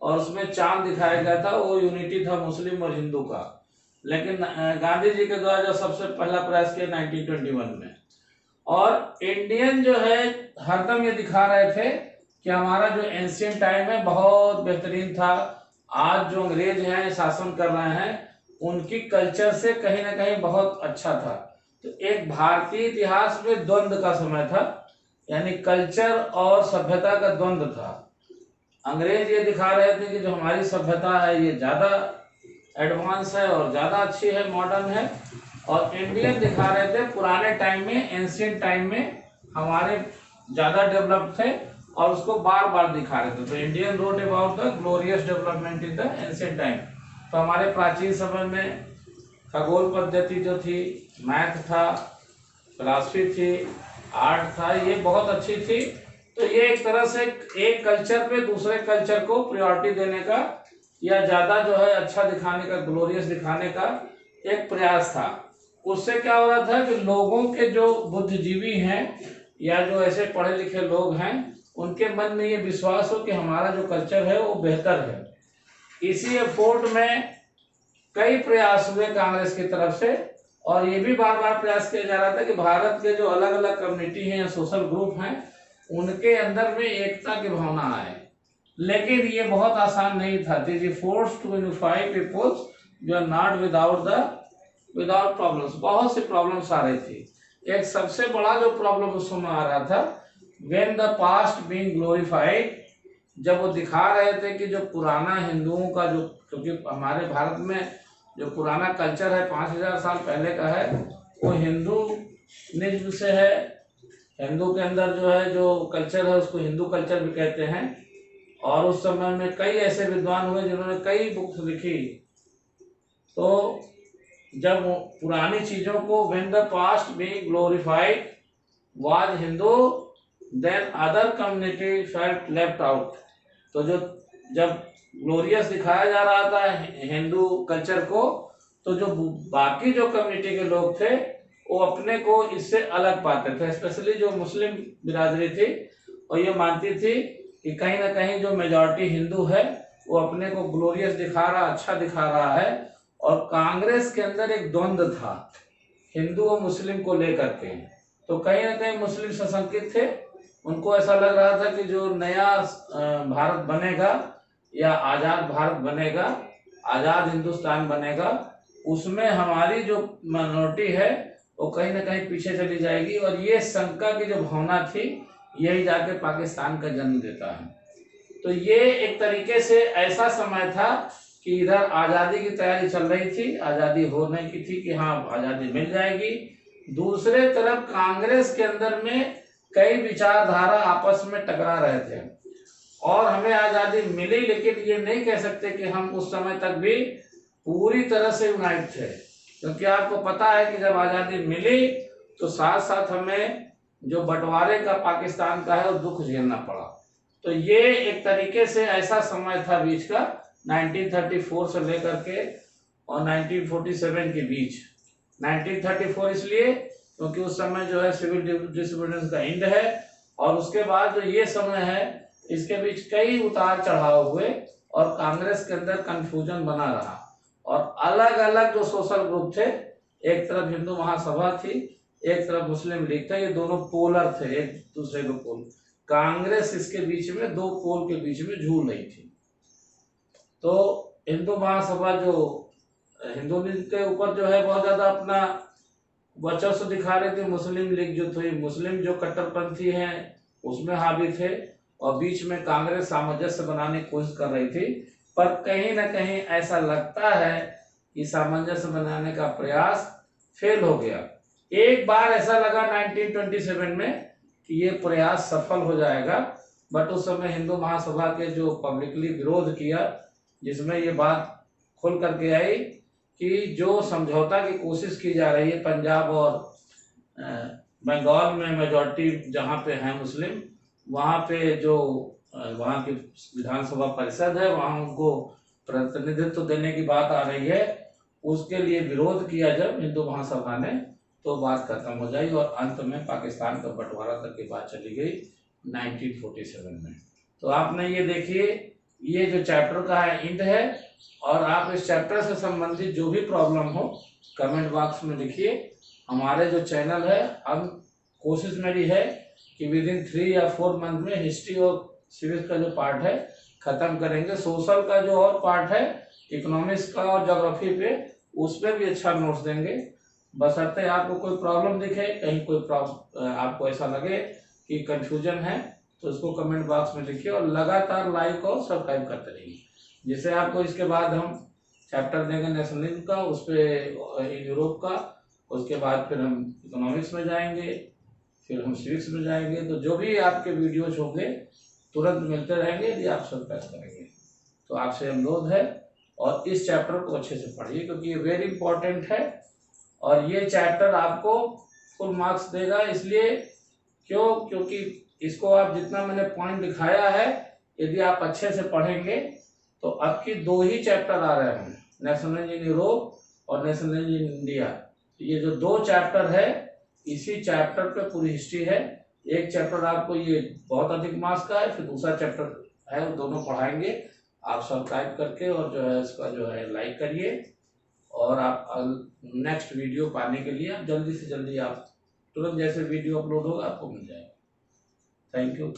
और उसमें चांद दिखाया गया था, वो यूनिटी था मुस्लिम और हिंदू का। लेकिन गांधी जी के द्वारा जो सबसे पहला प्रयास किया 1921 में, और इंडियन जो है हरदम ये दिखा रहे थे कि हमारा जो एंशियंट टाइम है बहुत बेहतरीन था। आज जो अंग्रेज हैं शासन कर रहे हैं उनकी कल्चर से कहीं ना कहीं बहुत अच्छा था। तो एक भारतीय इतिहास में द्वंद्व का समय था, यानी कल्चर और सभ्यता का द्वंद्व था। अंग्रेज ये दिखा रहे थे कि जो हमारी सभ्यता है ये ज़्यादा एडवांस है और ज़्यादा अच्छी है, मॉडर्न है, और इंडियन दिखा रहे थे पुराने टाइम में, एंशियंट टाइम में हमारे ज़्यादा डेवलप थे, और उसको बार बार दिखा रहे थे। तो Indian road about the glorious development in the ancient time. तो हमारे प्राचीन समय में खगोल पद्धति जो थी, मैथ था, फिलॉसफी थी, आर्ट था, ये बहुत अच्छी थी। तो ये एक तरह से एक कल्चर पे दूसरे कल्चर को प्रायोरिटी देने का या ज़्यादा जो है अच्छा दिखाने का, ग्लोरियस दिखाने का एक प्रयास था। उससे क्या हो रहा था कि लोगों के जो बुद्धिजीवी हैं या जो ऐसे पढ़े लिखे लोग हैं उनके मन में ये विश्वास हो कि हमारा जो कल्चर है वो बेहतर है। इसी एफोर्ट में कई प्रयास हुए कांग्रेस की तरफ से, और ये भी बार बार प्रयास किया जा रहा था कि भारत के जो अलग अलग कम्युनिटी हैं या सोशल ग्रुप हैं उनके अंदर में एकता की भावना आए। लेकिन ये बहुत आसान नहीं था। This is force to unify peoples जो आर नॉट विदाउट प्रॉब्लम्स। बहुत सी प्रॉब्लम्स आ रही थी। एक सबसे बड़ा जो प्रॉब्लम उस समय आ रहा था, when the past being glorified, जब वो दिखा रहे थे कि जो पुराना हिंदुओं का जो, क्योंकि हमारे भारत में जो पुराना कल्चर है 5000 साल पहले का है, वो हिंदू निज्म से है। हिंदू के अंदर जो है जो कल्चर है उसको हिंदू कल्चर भी कहते हैं। और उस समय में कई ऐसे विद्वान हुए जिन्होंने कई बुक्स लिखी। तो जब पुरानी चीजों को when the past being glorified was Hindu then other community felt left out. तो जो जब ग्लोरियस दिखाया जा रहा था हिंदू कल्चर को, तो जो बाकी जो कम्युनिटी के लोग थे वो अपने को इससे अलग पाते थे। स्पेशली जो मुस्लिम बिरादरी थी और ये मानती थी कि कहीं ना कहीं जो मेजॉरिटी हिंदू है वो अपने को ग्लोरियस दिखा रहा, अच्छा दिखा रहा है। और कांग्रेस के अंदर एक द्वंद्व था हिंदू और मुस्लिम को लेकर के। तो कहीं ना कहीं मुस्लिम सशंकित थे, उनको ऐसा लग रहा था कि जो नया भारत बनेगा या आज़ाद भारत बनेगा, आज़ाद हिंदुस्तान बनेगा, उसमें हमारी जो माइनॉरिटी है वो कहीं ना कहीं पीछे चली जाएगी। और ये शंका की जो भावना थी यही जाके पाकिस्तान का जन्म देता है। तो ये एक तरीके से ऐसा समय था कि इधर आज़ादी की तैयारी चल रही थी, आज़ादी होने की थी कि हाँ आज़ादी मिल जाएगी। दूसरे तरफ कांग्रेस के अंदर में कई विचारधारा आपस में टकरा रहे थे, और हमें आज़ादी मिली, लेकिन ये नहीं कह सकते कि हम उस समय तक भी पूरी तरह से यूनाइट थे। क्योंकि आपको पता है कि जब आज़ादी मिली तो साथ साथ हमें जो बंटवारे का पाकिस्तान का है वो दुख झेलना पड़ा। तो ये एक तरीके से ऐसा समय था बीच का 1934 से लेकर के और 1947 के बीच। 1934 इसलिए क्योंकि उस समय जो है सिविल डिसोबीडियंस का एंड है, और उसके बाद जो ये समय है इसके बीच कई उतार चढ़ाव हुए और कांग्रेस के अंदर कंफ्यूजन बना रहा। और अलग अलग जो सोशल ग्रुप थे, एक तरफ हिंदू महासभा थी, एक तरफ मुस्लिम लीग था, ये दोनों पोलर थे, एक दूसरे के पोल। कांग्रेस इसके बीच में दो पोल के बीच में झूल रही थी। तो हिंदू महासभा जो हिंदू लीग के ऊपर जो है बहुत ज्यादा अपना वर्चस्व दिखा रहे थे, मुस्लिम लीग जो थी, मुस्लिम जो कट्टरपंथी हैं उसमें हावी थे, और बीच में कांग्रेस सामंजस्य बनाने की कोशिश कर रही थी। पर कहीं ना कहीं ऐसा लगता है कि सामंजस्य बनाने का प्रयास फेल हो गया। एक बार ऐसा लगा 1927 में कि ये प्रयास सफल हो जाएगा, बट उस समय हिंदू महासभा के जो पब्लिकली विरोध किया, जिसमें ये बात खुल करके आई कि जो समझौता की कोशिश की जा रही है पंजाब और बंगाल में मेजॉरिटी जहाँ पे है मुस्लिम, वहाँ पे जो वहाँ की विधानसभा परिषद है वहाँ उनको प्रतिनिधित्व देने की बात आ रही है, उसके लिए विरोध किया जब हिंदू महासभा ने, तो बात खत्म हो जाएगी और अंत में पाकिस्तान का बंटवारा तक की बात चली गई 1947 में। तो आपने ये देखिए, ये जो चैप्टर का है इंड है, और आप इस चैप्टर से संबंधित जो भी प्रॉब्लम हो कमेंट बॉक्स में लिखिए। हमारे जो चैनल है, हम कोशिश मेरी है कि विद इन 3 या 4 मंथ में हिस्ट्री और सिविक्स का जो पार्ट है ख़त्म करेंगे। सोशल का जो और पार्ट है, इकोनॉमिक्स का और ज्योग्राफी पे, उस पर भी अच्छा नोट्स देंगे। बशर्ते आपको कोई प्रॉब्लम दिखे, कहीं कोई आपको ऐसा लगे कि कंफ्यूजन है, तो इसको कमेंट बॉक्स में लिखिए और लगातार लाइक और सब्सक्राइब करते रहिए, जिससे आपको इसके बाद हम चैप्टर देंगे नेशनलिज्म का, उस पर यूरोप का, उसके बाद फिर हम इकोनॉमिक्स में जाएंगे, फिर हम सिविक्स में जाएंगे। तो जो भी आपके वीडियोज होंगे तुरंत मिलते रहेंगे यदि आप सब्सक्राइब करेंगे। तो आपसे अनुरोध है, और इस चैप्टर को अच्छे से पढ़िए क्योंकि ये वेरी इंपॉर्टेंट है, और ये चैप्टर आपको फुल मार्क्स देगा। इसलिए क्योंकि इसको आप जितना मैंने पॉइंट दिखाया है, यदि आप अच्छे से पढ़ेंगे तो आपकी 2 ही चैप्टर आ रहे हैं, नेशनलिज्म इन यूरोप और नेशनलिज्म इन इंडिया। ये जो 2 चैप्टर है, इसी चैप्टर पे पूरी हिस्ट्री है। एक चैप्टर आपको ये बहुत अधिक मार्क्स का है, फिर दूसरा चैप्टर है, वो दोनों पढ़ाएंगे। आप सब्सक्राइब करके और जो है इसका जो है लाइक करिए, और आप नेक्स्ट वीडियो पाने के लिए जल्दी से जल्दी आप तुरंत जैसे वीडियो अपलोड होगा आपको मिल जाएगा। Thank you.